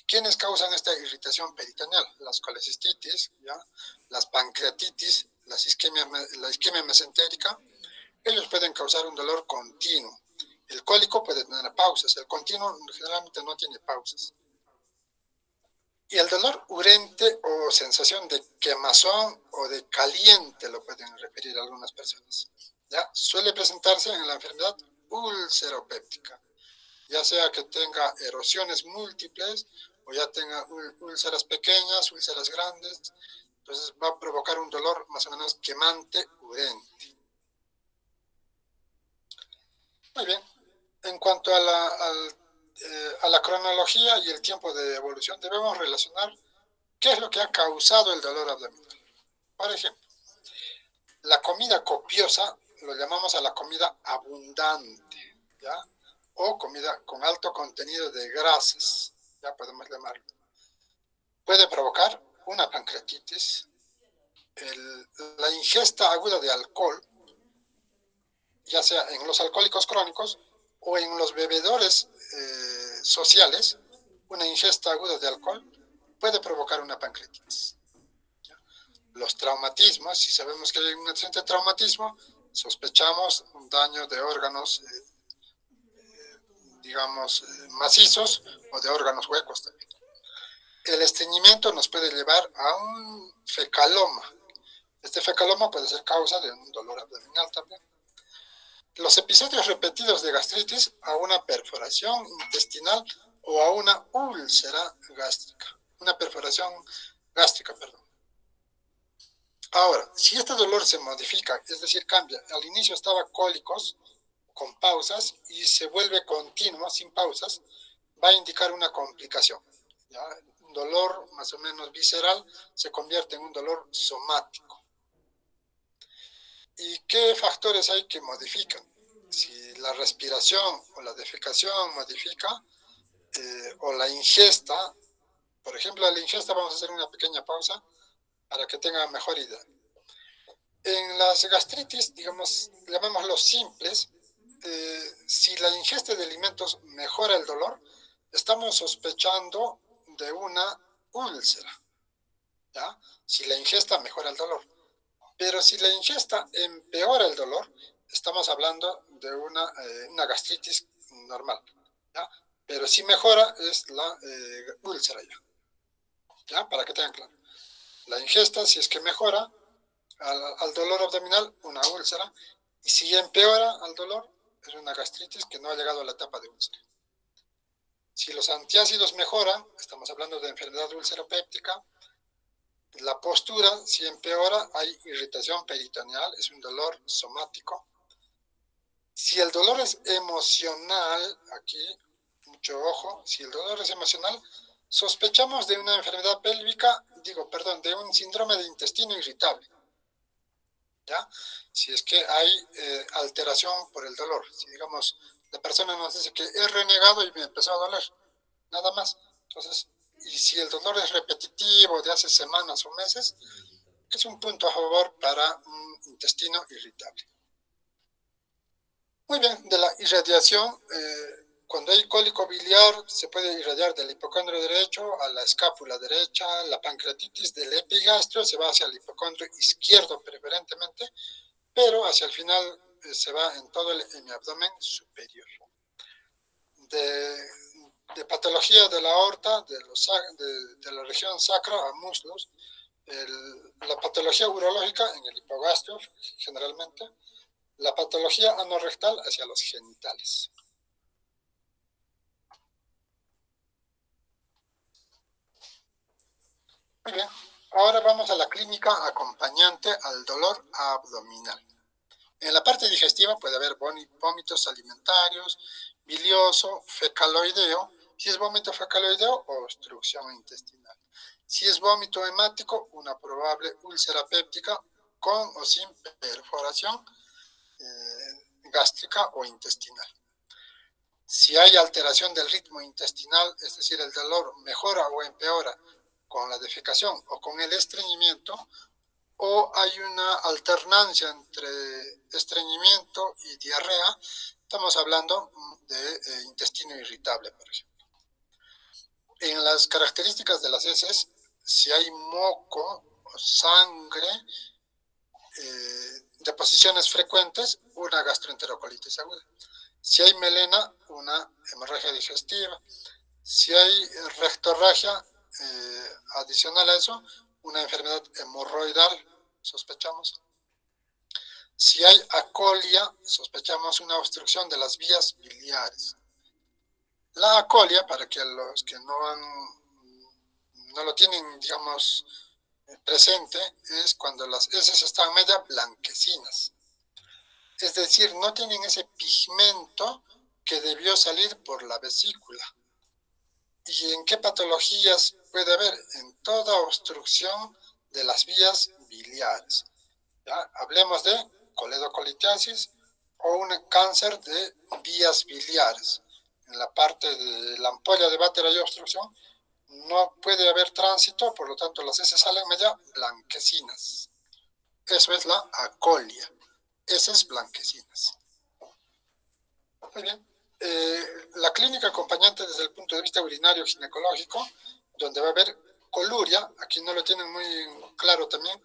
¿Quiénes causan esta irritación peritoneal? Las colecistitis, ¿ya? Las pancreatitis, la isquemia mesentérica. Ellos pueden causar un dolor continuo. El cólico puede tener pausas, el continuo generalmente no tiene pausas. Y el dolor urente o sensación de quemazón o de caliente lo pueden referir a algunas personas. ¿Ya? Suele presentarse en la enfermedad úlceropéptica, ya sea que tenga erosiones múltiples o ya tenga úlceras pequeñas, úlceras grandes. Entonces va a provocar un dolor más o menos quemante, urente. Muy bien. En cuanto a la cronología y el tiempo de evolución, debemos relacionar qué es lo que ha causado el dolor abdominal. Por ejemplo, la comida copiosa lo llamamos a la comida abundante, ¿ya? O comida con alto contenido de grasas, ya podemos llamarlo. Puede provocar una pancreatitis, la ingesta aguda de alcohol, ya sea en los alcohólicos crónicos o en los bebedores sociales, una ingesta aguda de alcohol puede provocar una pancreatitis. Los traumatismos, si sabemos que hay un antecedente de traumatismo, sospechamos un daño de órganos, digamos, macizos o de órganos huecos también. El estreñimiento nos puede llevar a un fecaloma. Este fecaloma puede ser causa de un dolor abdominal también. Los episodios repetidos de gastritis a una perforación intestinal o a una úlcera gástrica. Una perforación gástrica, perdón. Ahora, si este dolor se modifica, es decir, cambia, al inicio estaba cólicos, con pausas, y se vuelve continuo, sin pausas, va a indicar una complicación. ¿Ya? Un dolor más o menos visceral se convierte en un dolor somático. ¿Y qué factores hay que modifican? Si la respiración o la defecación modifica, o la ingesta, por ejemplo, la ingesta vamos a hacer una pequeña pausa para que tengan mejor idea. En las gastritis, digamos, llamémoslo simples, si la ingesta de alimentos mejora el dolor, estamos sospechando de una úlcera, ¿ya? Si la ingesta mejora el dolor. Pero si la ingesta empeora el dolor, estamos hablando de una gastritis normal, ¿ya? Pero si mejora es la úlcera ya. ¿Ya? Para que tengan claro. La ingesta, si es que mejora al dolor abdominal, una úlcera. Y si empeora al dolor, es una gastritis que no ha llegado a la etapa de úlcera. Si los antiácidos mejoran, estamos hablando de enfermedad ulceropéptica. La postura, si empeora, hay irritación peritoneal, es un dolor somático. Si el dolor es emocional, aquí, mucho ojo, si el dolor es emocional, sospechamos de una enfermedad pélvica, de un síndrome de intestino irritable. ¿Ya? Si es que hay alteración por el dolor, si digamos La persona nos dice que he renegado y me empezó a doler, nada más. Entonces, y si el dolor es repetitivo de hace semanas o meses, es un punto a favor para un intestino irritable. Muy bien, de la irradiación, cuando hay cólico biliar, se puede irradiar del hipocondrio derecho a la escápula derecha, la pancreatitis del epigastrio se va hacia el hipocondrio izquierdo preferentemente, pero hacia el final se va en todo el hemiabdomen superior. De patología de la aorta, de la región sacra a muslos, la patología urológica en el hipogastrio generalmente, la patología anorrectal hacia los genitales. Muy bien, ahora vamos a la clínica acompañante al dolor abdominal. En la parte digestiva puede haber vómitos alimentarios, bilioso, fecaloideo. Si es vómito fecaloideo, obstrucción intestinal. Si es vómito hemático, una probable úlcera péptica con o sin perforación gástrica o intestinal. Si hay alteración del ritmo intestinal, es decir, el dolor mejora o empeora con la defecación o con el estreñimiento, o hay una alternancia entre estreñimiento y diarrea, estamos hablando de intestino irritable, por ejemplo. En las características de las heces, si hay moco o sangre, deposiciones frecuentes, una gastroenterocolitis aguda. Si hay melena, una hemorragia digestiva. Si hay rectorragia, adicional a eso, una enfermedad hemorroidal, sospechamos. Si hay acolia, sospechamos una obstrucción de las vías biliares. La acolia, para que los que no lo tienen, digamos, presente, es cuando las heces están media blanquecinas. Es decir, no tienen ese pigmento que debió salir por la vesícula. ¿Y en qué patologías puede haber? En toda obstrucción de las vías biliares. ¿Ya? Hablemos de coledocolitiasis o un cáncer de vías biliares. En la parte de la ampolla de Vater hay obstrucción, no puede haber tránsito, por lo tanto las heces salen media blanquecinas. Eso es la acolia, heces blanquecinas. Muy bien. La clínica acompañante desde el punto de vista urinario ginecológico, donde va a haber coluria, aquí no lo tienen muy claro también.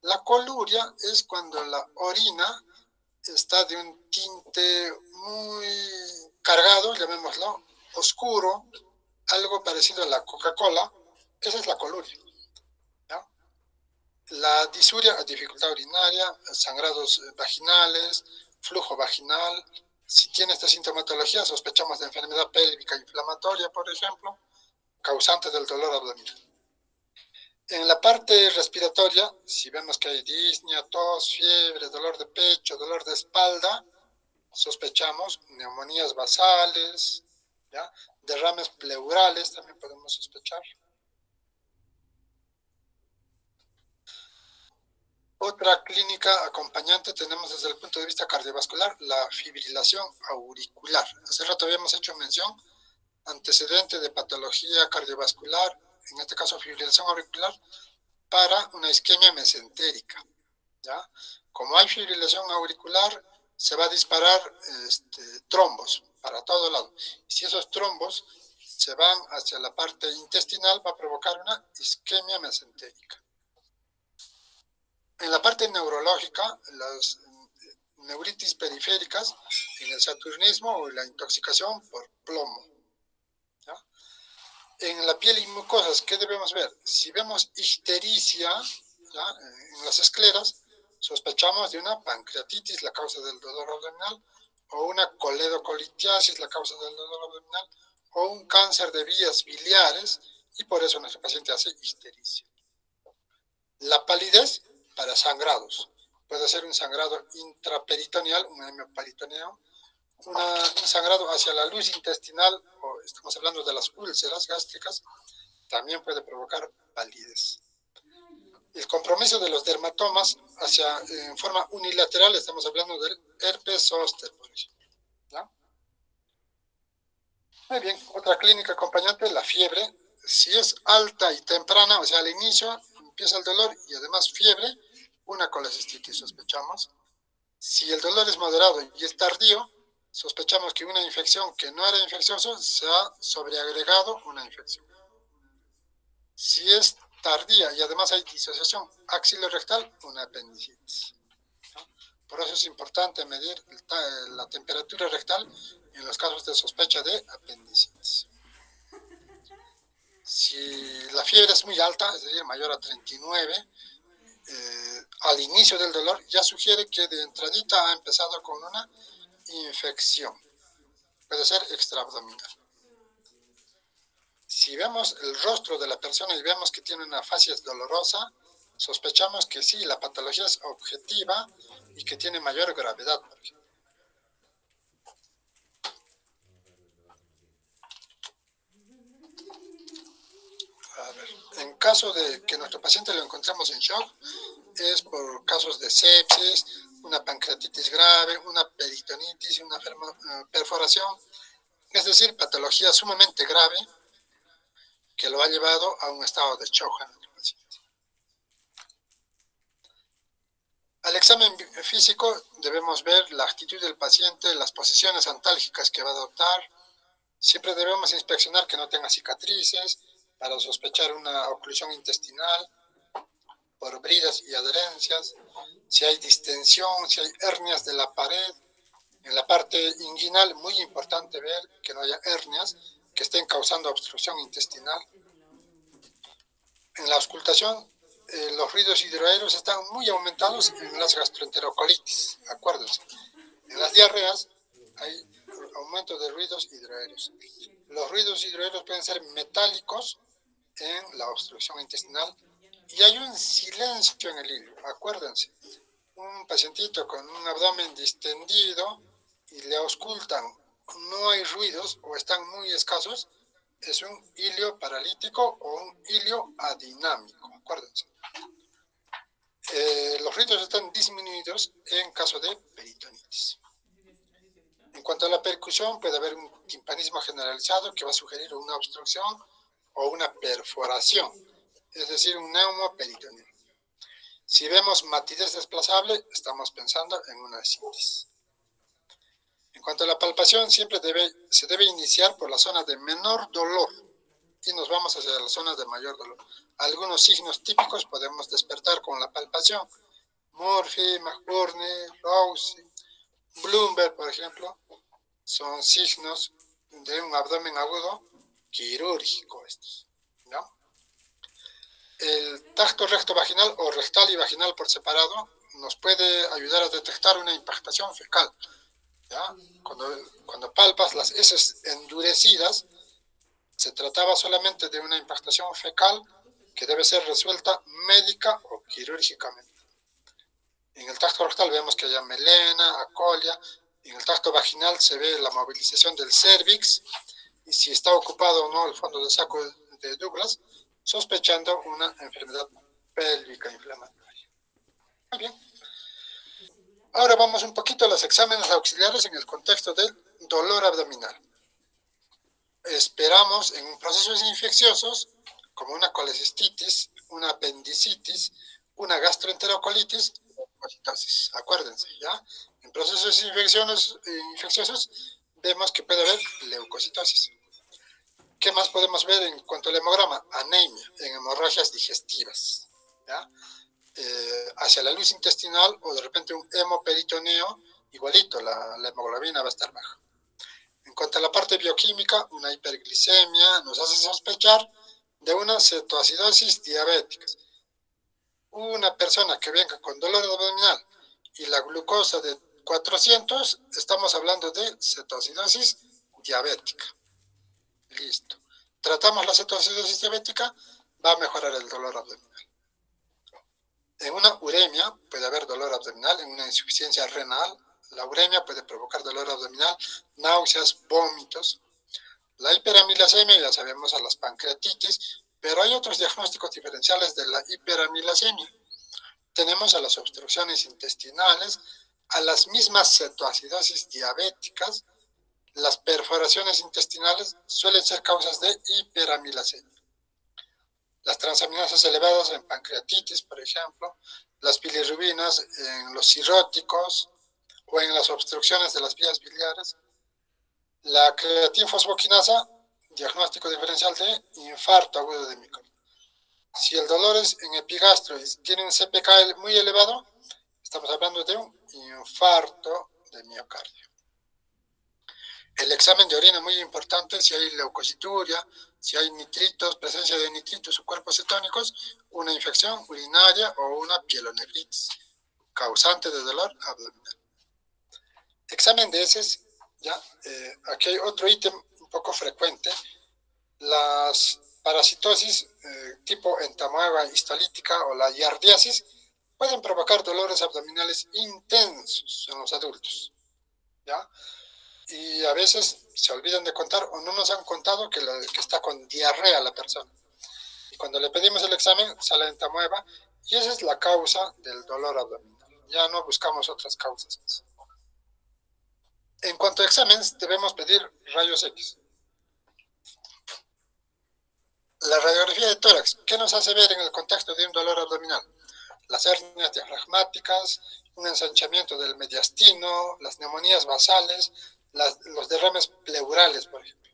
La coluria es cuando la orina está de un tinte muy cargado, llamémoslo, oscuro, algo parecido a la Coca-Cola. Esa es la coluria. ¿Ya? La disuria, dificultad urinaria, sangrados vaginales, flujo vaginal. Si tiene esta sintomatología, sospechamos de enfermedad pélvica inflamatoria, por ejemplo, causante del dolor abdominal. En la parte respiratoria, si vemos que hay disnea, tos, fiebre, dolor de pecho, dolor de espalda, sospechamos neumonías basales, ¿ya? Derrames pleurales también podemos sospechar. Otra clínica acompañante tenemos desde el punto de vista cardiovascular, la fibrilación auricular. Hace rato habíamos hecho mención, antecedente de patología cardiovascular, en este caso fibrilación auricular, para una isquemia mesentérica. ¿Ya? Como hay fibrilación auricular, se va a disparar trombos para todo lado. Y si esos trombos se van hacia la parte intestinal, va a provocar una isquemia mesentérica. En la parte neurológica, las neuritis periféricas, en el saturnismo o la intoxicación por plomo. ¿Ya? En la piel y mucosas, ¿qué debemos ver? Si vemos ictericia, ¿ya? En las escleras, sospechamos de una pancreatitis, la causa del dolor abdominal, o una coledocolitiasis, la causa del dolor abdominal, o un cáncer de vías biliares, y por eso nuestro paciente hace ictericia. La palidez para sangrados. Puede ser un sangrado intraperitoneal, un hemioperitoneo, un sangrado hacia la luz intestinal, o estamos hablando de las úlceras gástricas, también puede provocar palidez. El compromiso de los dermatomas en forma unilateral, estamos hablando del herpes zóster, por ejemplo. ¿Ya? Muy bien, otra clínica acompañante, la fiebre. Si es alta y temprana, o sea, al inicio empieza el dolor y además fiebre, una colecistitis sospechamos. Si el dolor es moderado y es tardío, sospechamos que una infección que no era infecciosa se ha sobreagregado una infección. Si es tardía y además hay disociación axilorectal, una apendicitis. Por eso es importante medir la temperatura rectal en los casos de sospecha de apendicitis. Si la fiebre es muy alta, es decir, mayor a 39, al inicio del dolor ya sugiere que de entradita ha empezado con una infección. Puede ser extraabdominal. Si vemos el rostro de la persona y vemos que tiene una facies dolorosa, sospechamos que sí, la patología es objetiva y que tiene mayor gravedad, por ejemplo. A ver, en caso de que nuestro paciente lo encontremos en shock, es por casos de sepsis, una pancreatitis grave, una peritonitis, una perforación, es decir, patología sumamente grave que lo ha llevado a un estado de shock en nuestro paciente. Al examen físico debemos ver la actitud del paciente, las posiciones antálgicas que va a adoptar. Siempre debemos inspeccionar que no tenga cicatrices para sospechar una oclusión intestinal por bridas y adherencias, si hay distensión, si hay hernias de la pared. En la parte inguinal, muy importante ver que no haya hernias que estén causando obstrucción intestinal. En la auscultación, los ruidos hidroaéreos están muy aumentados en las gastroenterocolitis, acuérdense. En las diarreas hay aumento de ruidos hidroaéreos. Los ruidos hidroaéreos pueden ser metálicos en la obstrucción intestinal y hay un silencio en el hilo, acuérdense. Un pacientito con un abdomen distendido y le auscultan, no hay ruidos o están muy escasos, es un hilio paralítico o un hilio adinámico, acuérdense. Los ruidos están disminuidos en caso de peritonitis. En cuanto a la percusión, puede haber un timpanismo generalizado que va a sugerir una obstrucción o una perforación, es decir, un neumoperitoneo. Si vemos matidez desplazable, estamos pensando en una ascitis. En cuanto a la palpación, siempre se debe iniciar por la zona de menor dolor y nos vamos hacia la zona de mayor dolor. Algunos signos típicos podemos despertar con la palpación. Murphy, McBurney, Rossi, Bloomberg, por ejemplo, son signos de un abdomen agudo quirúrgico estos, ¿no? El tacto recto vaginal o rectal y vaginal por separado nos puede ayudar a detectar una impactación fecal, ¿ya? Cuando palpas las heces endurecidas, se trataba solamente de una impactación fecal que debe ser resuelta médica o quirúrgicamente. En el tacto rectal vemos que hay melena, acolia. En el tacto vaginal se ve la movilización del cérvix y si está ocupado o no el fondo del saco de Douglas, sospechando una enfermedad pélvica inflamatoria. Muy bien. Ahora vamos un poquito a los exámenes auxiliares en el contexto del dolor abdominal. Esperamos en procesos infecciosos como una colecistitis, una apendicitis, una gastroenterocolitis, leucocitosis. Acuérdense, ¿ya? En procesos infecciosos vemos que puede haber leucocitosis. ¿Qué más podemos ver en cuanto al hemograma? Anemia en hemorragias digestivas, ¿ya? Hacia la luz intestinal o de repente un hemoperitoneo, igualito, la hemoglobina va a estar baja. En cuanto a la parte bioquímica, una hiperglicemia nos hace sospechar de una cetoacidosis diabética. Una persona que venga con dolor abdominal y la glucosa de 400, estamos hablando de cetoacidosis diabética. Listo. Tratamos la cetoacidosis diabética, va a mejorar el dolor abdominal. En una uremia puede haber dolor abdominal, en una insuficiencia renal, la uremia puede provocar dolor abdominal, náuseas, vómitos. La hiperamilasemia, ya sabemos, a las pancreatitis, pero hay otros diagnósticos diferenciales de la hiperamilasemia. Tenemos a las obstrucciones intestinales, a las mismas cetoacidosis diabéticas Las perforaciones intestinales suelen ser causas de hiperamilasemia. Las transaminasas elevadas en pancreatitis, por ejemplo, las bilirrubinas en los cirróticos o en las obstrucciones de las vías biliares. La creatinfosfoquinasa, diagnóstico diferencial de infarto agudo de miocardio. Si el dolor es en epigastro y tiene un CPK muy elevado, estamos hablando de un infarto de miocardio. El examen de orina es muy importante, si hay leucocituria, si hay nitritos, presencia de nitritos o cuerpos cetónicos, una infección urinaria o una pielonefritis, causante de dolor abdominal. Examen de heces, ¿ya? Aquí hay otro ítem un poco frecuente, las parasitosis tipo entamoeba histolítica o la giardiasis pueden provocar dolores abdominales intensos en los adultos, ¿ya? Y a veces se olvidan de contar o no nos han contado que está con diarrea la persona. Y cuando le pedimos el examen sale entamoeba y esa es la causa del dolor abdominal. Ya no buscamos otras causas más. En cuanto a exámenes, debemos pedir rayos X. La radiografía de tórax, ¿qué nos hace ver en el contexto de un dolor abdominal? Las hernias diafragmáticas, un ensanchamiento del mediastino, las neumonías basales, los derrames pleurales, por ejemplo.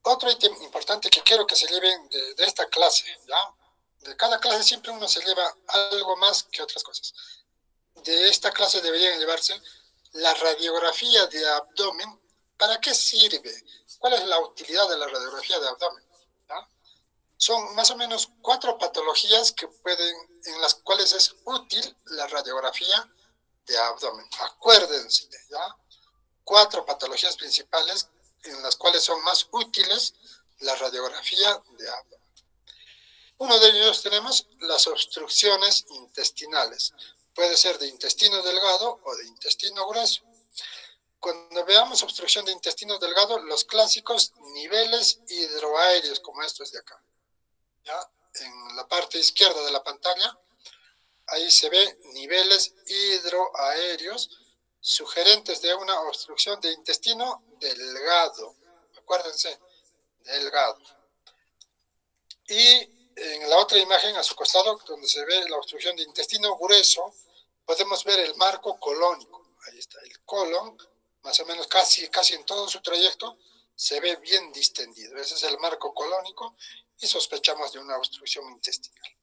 Otro ítem importante que quiero que se lleven de esta clase, ¿ya? De cada clase siempre uno se lleva algo más que otras cosas. De esta clase deberían llevarse la radiografía de abdomen. ¿Para qué sirve? ¿Cuál es la utilidad de la radiografía de abdomen? ¿Ya? Son más o menos 4 patologías en las cuales es útil la radiografía de abdomen. Acuérdense, ¿ya? 4 patologías principales en las cuales son más útiles la radiografía de abdomen. Uno de ellos tenemos las obstrucciones intestinales. Puede ser de intestino delgado o de intestino grueso. Cuando veamos obstrucción de intestino delgado, los clásicos niveles hidroaéreos, como estos de acá. ¿Ya? En la parte izquierda de la pantalla, ahí se ve niveles hidroaéreos sugerentes de una obstrucción de intestino delgado. Acuérdense, delgado. Y en la otra imagen, a su costado, donde se ve la obstrucción de intestino grueso, podemos ver el marco colónico. Ahí está el colon, más o menos casi en todo su trayecto, se ve bien distendido. Ese es el marco colónico y sospechamos de una obstrucción intestinal.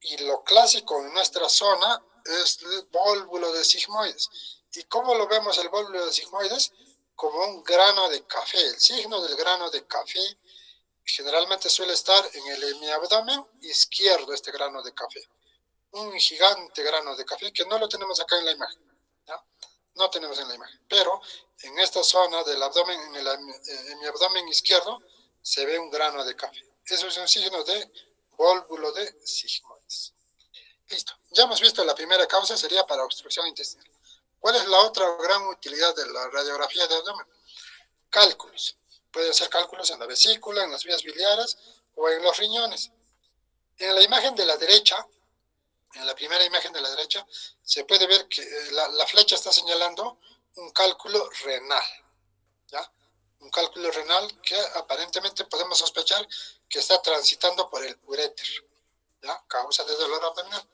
Y lo clásico en nuestra zona es el vólvulo de sigmoides. ¿Y cómo lo vemos el vólvulo de sigmoides? Como un grano de café. El signo del grano de café generalmente suele estar en el hemiabdomen izquierdo, este grano de café. Un gigante grano de café que no lo tenemos acá en la imagen, ¿ya? No tenemos en la imagen, pero en esta zona del abdomen, en mi abdomen izquierdo, se ve un grano de café. Eso es un signo de vólvulo de sigmoides. Listo. Ya hemos visto la primera causa, sería para obstrucción intestinal. ¿Cuál es la otra gran utilidad de la radiografía de abdomen? Cálculos. Pueden ser cálculos en la vesícula, en las vías biliares o en los riñones. En la imagen de la derecha, en la primera imagen de la derecha, se puede ver que la flecha está señalando un cálculo renal, ¿ya? Un cálculo renal que aparentemente podemos sospechar que está transitando por el uréter, ¿ya? Causa de dolor abdominal.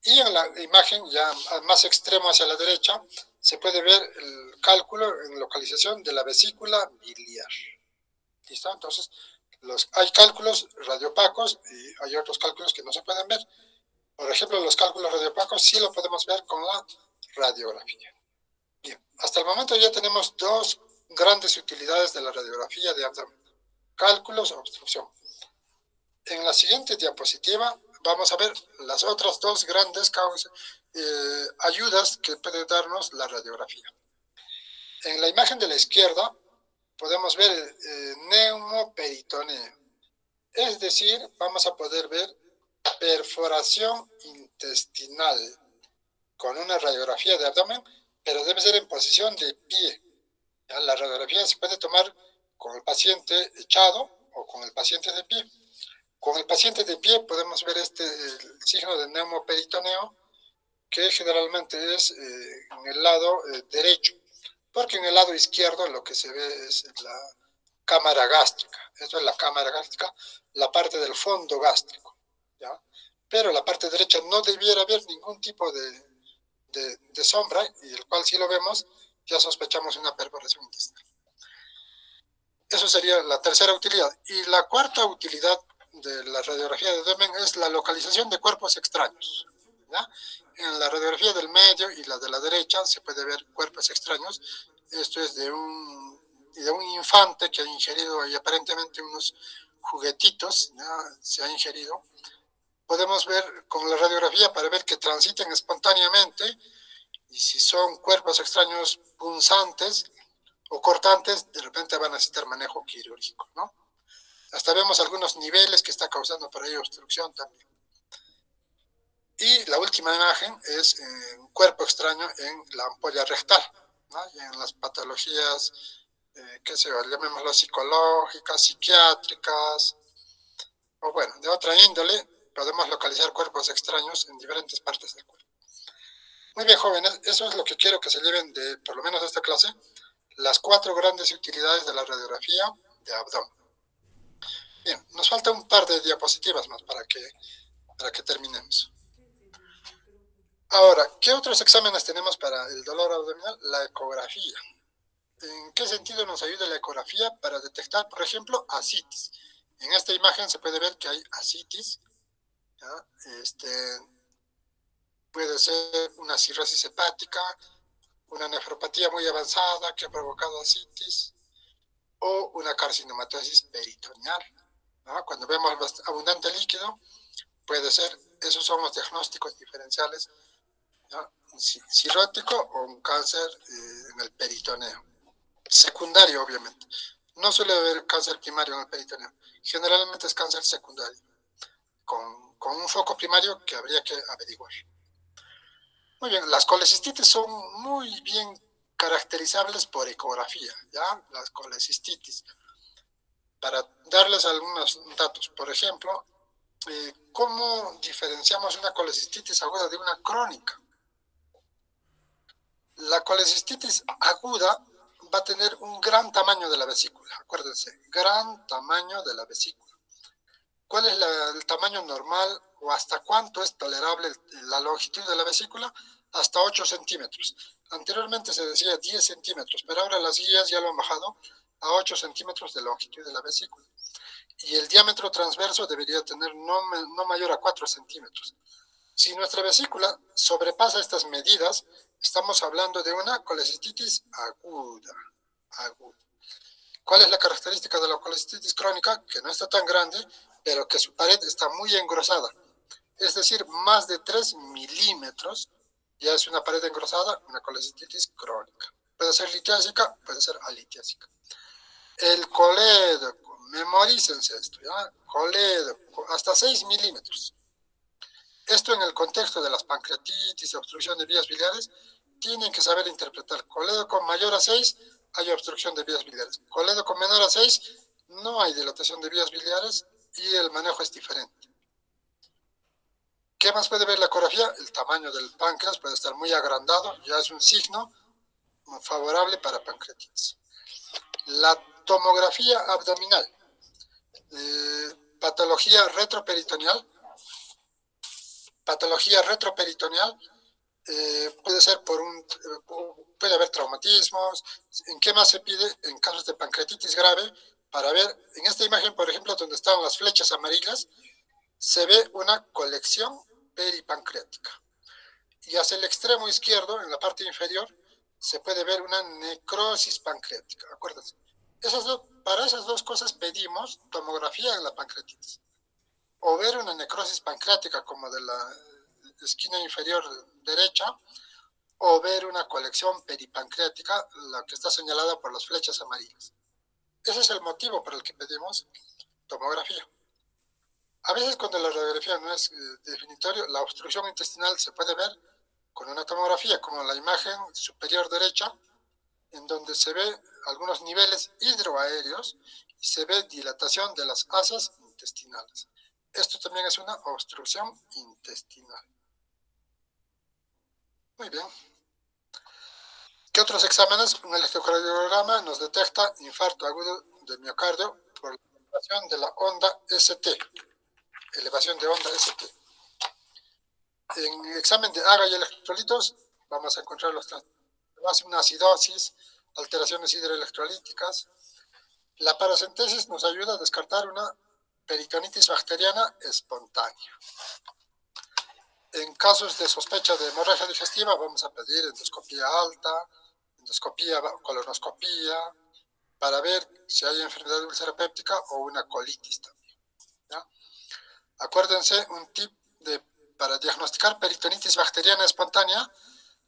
Y en la imagen ya más extremo hacia la derecha, se puede ver el cálculo en localización de la vesícula biliar. ¿Listo? Entonces, hay cálculos radiopacos y hay otros cálculos que no se pueden ver. Por ejemplo, los cálculos radiopacos sí lo podemos ver con la radiografía. Bien, hasta el momento ya tenemos 2 grandes utilidades de la radiografía de abdomen. Cálculos o obstrucción. En la siguiente diapositiva vamos a ver las otras 2 grandes ayudas que puede darnos la radiografía. En la imagen de la izquierda podemos ver el neumoperitoneo. Es decir, vamos a poder ver perforación intestinal con una radiografía de abdomen, pero debe ser en posición de pie. ¿Ya? La radiografía se puede tomar con el paciente echado o con el paciente de pie. Con el paciente de pie podemos ver el signo de neumoperitoneo, que generalmente es en el lado derecho. porque en el lado izquierdo lo que se ve es la cámara gástrica. Esto es la cámara gástrica, la parte del fondo gástrico, ¿ya? Pero la parte derecha no debiera haber ningún tipo de sombra, y el cual si lo vemos, ya sospechamos una perforación intestinal. Eso sería la tercera utilidad. Y la cuarta utilidad de la radiografía de abdomen es la localización de cuerpos extraños, ¿ya? En la radiografía del medio y la de la derecha se puede ver cuerpos extraños. Esto es de un infante que ha ingerido ahí aparentemente unos juguetitos, ¿ya? Se ha ingerido. Podemos ver con la radiografía para ver que transiten espontáneamente, y si son cuerpos extraños punzantes o cortantes, de repente van a necesitar manejo quirúrgico, ¿no? Hasta vemos algunos niveles que está causando por ahí obstrucción también. Y la última imagen es un cuerpo extraño en la ampolla rectal, ¿no? Y en las patologías, qué sé yo, llamémoslo psicológicas, psiquiátricas, o bueno, de otra índole, podemos localizar cuerpos extraños en diferentes partes del cuerpo. Muy bien, jóvenes, eso es lo que quiero que se lleven de, por lo menos de esta clase, las 4 grandes utilidades de la radiografía de abdomen. Bien, nos falta un par de diapositivas más para que terminemos. Ahora, ¿qué otros exámenes tenemos para el dolor abdominal? La ecografía. ¿En qué sentido nos ayuda la ecografía? Para detectar, por ejemplo, ascitis. En esta imagen se puede ver que hay ascitis, ¿ya? Puede ser una cirrosis hepática, una nefropatía muy avanzada que ha provocado ascitis, o una carcinomatosis peritoneal, ¿no? Cuando vemos abundante líquido, puede ser, esos son los diagnósticos diferenciales, ¿no? Un cirrótico o un cáncer en el peritoneo. Secundario, obviamente. No suele haber cáncer primario en el peritoneo. Generalmente es cáncer secundario, con un foco primario que habría que averiguar. Muy bien, las colecistitis son muy bien caracterizables por ecografía, ¿ya? Las colecistitis. Para darles algunos datos, por ejemplo, ¿cómo diferenciamos una colecistitis aguda de una crónica? La colecistitis aguda va a tener un gran tamaño de la vesícula, acuérdense, gran tamaño de la vesícula. ¿Cuál es el tamaño normal o hasta cuánto es tolerable la longitud de la vesícula? Hasta 8 centímetros. Anteriormente se decía 10 centímetros, pero ahora las guías ya lo han bajado a 8 centímetros de longitud de la vesícula. Y el diámetro transverso debería tener no mayor a 4 centímetros. Si nuestra vesícula sobrepasa estas medidas, estamos hablando de una colecistitis aguda. ¿Cuál es la característica de la colecistitis crónica? Que no está tan grande, pero que su pared está muy engrosada. Es decir, más de 3 milímetros ya es una pared engrosada, una colecistitis crónica. Puede ser litiásica, puede ser alitiásica. El colédoco, memorícense esto, ¿ya? Colédoco, hasta 6 milímetros. Esto en el contexto de las pancreatitis, obstrucción de vías biliares, tienen que saber interpretar. Colédoco mayor a 6, hay obstrucción de vías biliares. Colédoco menor a 6, no hay dilatación de vías biliares y el manejo es diferente. ¿Qué más puede ver la ecografía? El tamaño del páncreas puede estar muy agrandado, ya es un signo favorable para pancreatitis. La tomografía abdominal, patología retroperitoneal. Patología retroperitoneal puede ser puede haber traumatismos. ¿En qué más se pide? En casos de pancreatitis grave, para ver, en esta imagen, por ejemplo, donde están las flechas amarillas, se ve una colección peripancreática. Y hacia el extremo izquierdo, en la parte inferior, se puede ver una necrosis pancreática. Acuérdense. Para esas dos cosas pedimos tomografía en la pancreatitis. O ver una necrosis pancreática como de la esquina inferior derecha, o ver una colección peripancreática, la que está señalada por las flechas amarillas. Ese es el motivo por el que pedimos tomografía. A veces cuando la radiografía no es definitorio, la obstrucción intestinal se puede ver con una tomografía, como la imagen superior derecha, en donde se ve algunos niveles hidroaéreos y se ve dilatación de las asas intestinales. Esto también es una obstrucción intestinal. Muy bien. ¿Qué otros exámenes? Un electrocardiograma nos detecta infarto agudo de miocardio por la elevación de la onda ST. Elevación de onda ST. En el examen de AGA y electrolitos vamos a encontrar una acidosis, alteraciones hidroelectrolíticas. La paracentesis nos ayuda a descartar una peritonitis bacteriana espontánea. En casos de sospecha de hemorragia digestiva vamos a pedir endoscopía alta, endoscopía, colonoscopía, para ver si hay enfermedad de úlcera péptica o una colitis también, ¿ya? Acuérdense, un tip para diagnosticar peritonitis bacteriana espontánea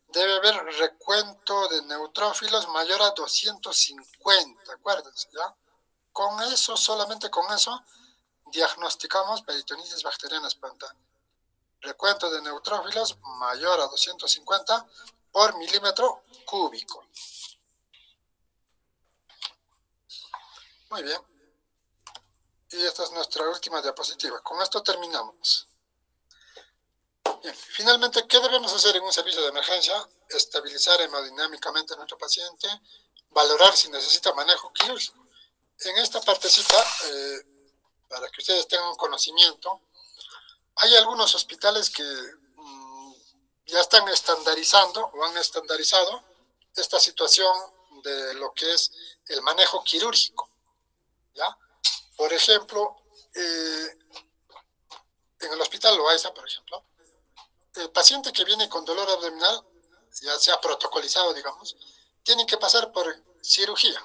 debe haber recuento de neutrófilos mayor a 250, acuérdense, ¿ya? Con eso, solamente con eso, diagnosticamos peritonitis bacteriana espontánea. Recuento de neutrófilos mayor a 250 por milímetro cúbico. Muy bien. Y esta es nuestra última diapositiva. Con esto terminamos. Bien. Finalmente, ¿qué debemos hacer en un servicio de emergencia? Estabilizar hemodinámicamente a nuestro paciente, valorar si necesita manejo quirúrgico. En esta partecita, para que ustedes tengan conocimiento, hay algunos hospitales que ya están estandarizando o han estandarizado esta situación de lo que es el manejo quirúrgico, ¿ya? Por ejemplo, en el hospital Loaiza, por ejemplo, el paciente que viene con dolor abdominal, ya sea protocolizado, digamos, tiene que pasar por cirugía.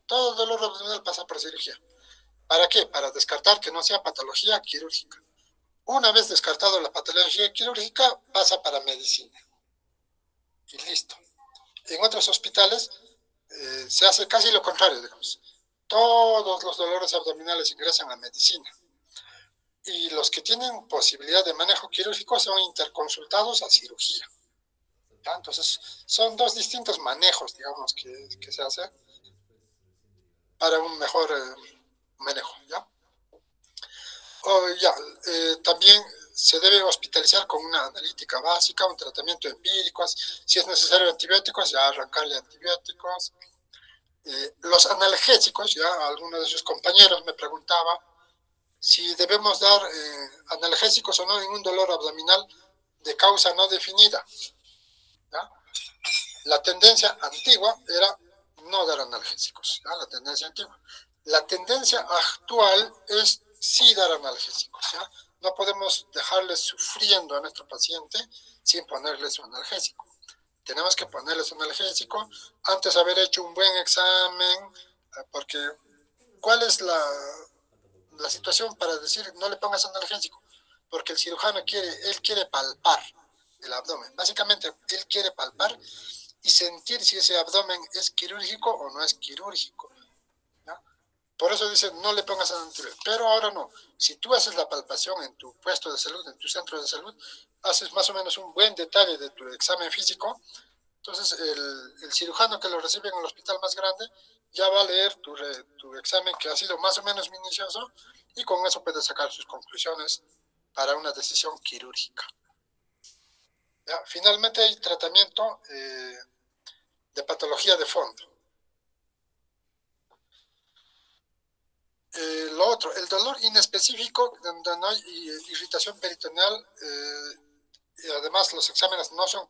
Todo dolor abdominal pasa por cirugía. ¿Para qué? Para descartar que no sea patología quirúrgica. Una vez descartado la patología quirúrgica, pasa para medicina. Y listo. En otros hospitales se hace casi lo contrario, digamos. Todos los dolores abdominales ingresan a medicina. Y los que tienen posibilidad de manejo quirúrgico son interconsultados a cirugía, ¿ya? Entonces, son dos distintos manejos, digamos, que se hace para un mejor manejo, ¿ya? También se debe hospitalizar con una analítica básica, un tratamiento empírico, si es necesario antibióticos, ya arrancarle antibióticos. Los analgésicos, ya alguno de sus compañeros me preguntaba si debemos dar analgésicos o no en un dolor abdominal de causa no definida, ¿ya? La tendencia antigua era no dar analgésicos, ¿ya? La tendencia antigua. La tendencia actual es sí dar analgésicos, ¿ya? No podemos dejarles sufriendo a nuestro paciente sin ponerles un analgésico. Tenemos que ponerles un analgésico antes de haber hecho un buen examen, porque ¿cuál es la situación para decir no le pongas analgésico? Porque el cirujano quiere palpar el abdomen. Básicamente, él quiere palpar y sentir si ese abdomen es quirúrgico o no es quirúrgico, ¿ya? Por eso dice, no le pongas antibiótico. Pero ahora no. Si tú haces la palpación en tu puesto de salud, en tu centro de salud, haces más o menos un buen detalle de tu examen físico, entonces el cirujano que lo recibe en el hospital más grande ya va a leer tu examen que ha sido más o menos minucioso y con eso puede sacar sus conclusiones para una decisión quirúrgica. ¿Ya? Finalmente hay tratamiento de patología de fondo. Lo otro, el dolor inespecífico, donde no hay irritación peritoneal, y además los exámenes no son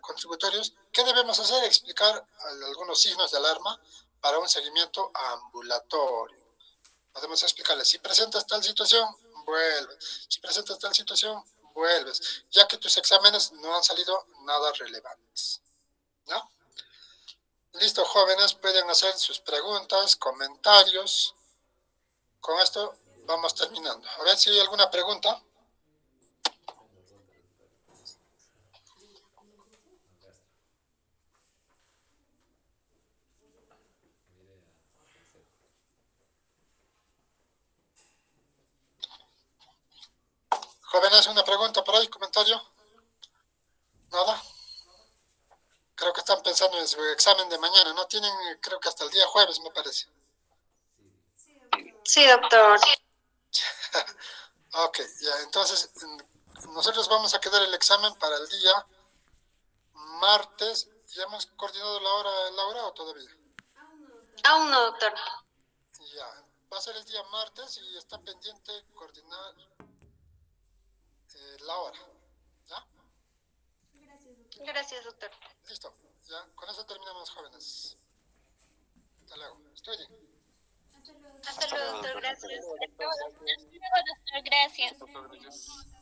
contributorios. ¿Qué debemos hacer? Explicar algunos signos de alarma para un seguimiento ambulatorio. Podemos explicarles, si presentas tal situación, vuelves. Si presentas tal situación, vuelves. Ya que tus exámenes no han salido nada relevantes, ¿no? Listo, jóvenes, pueden hacer sus preguntas, comentarios. Con esto vamos terminando. A ver si hay alguna pregunta. Jóvenes, una pregunta por ahí, comentario. Nada. Creo que están pensando en su examen de mañana. No tienen, creo que hasta el día jueves, me parece. Sí, doctor. Ok, ya, entonces nosotros vamos a quedar el examen para el día martes ¿Ya hemos coordinado la hora, Laura, o todavía? Aún no, doctor. Ya, va a ser el día martes y está pendiente coordinar la hora. ¿Ya? Gracias, doctor. Listo, ya, con eso terminamos, jóvenes. Hasta luego, estudien. Hasta luego, doctor. Gracias. Hasta luego, doctor. Gracias. Doctor, gracias.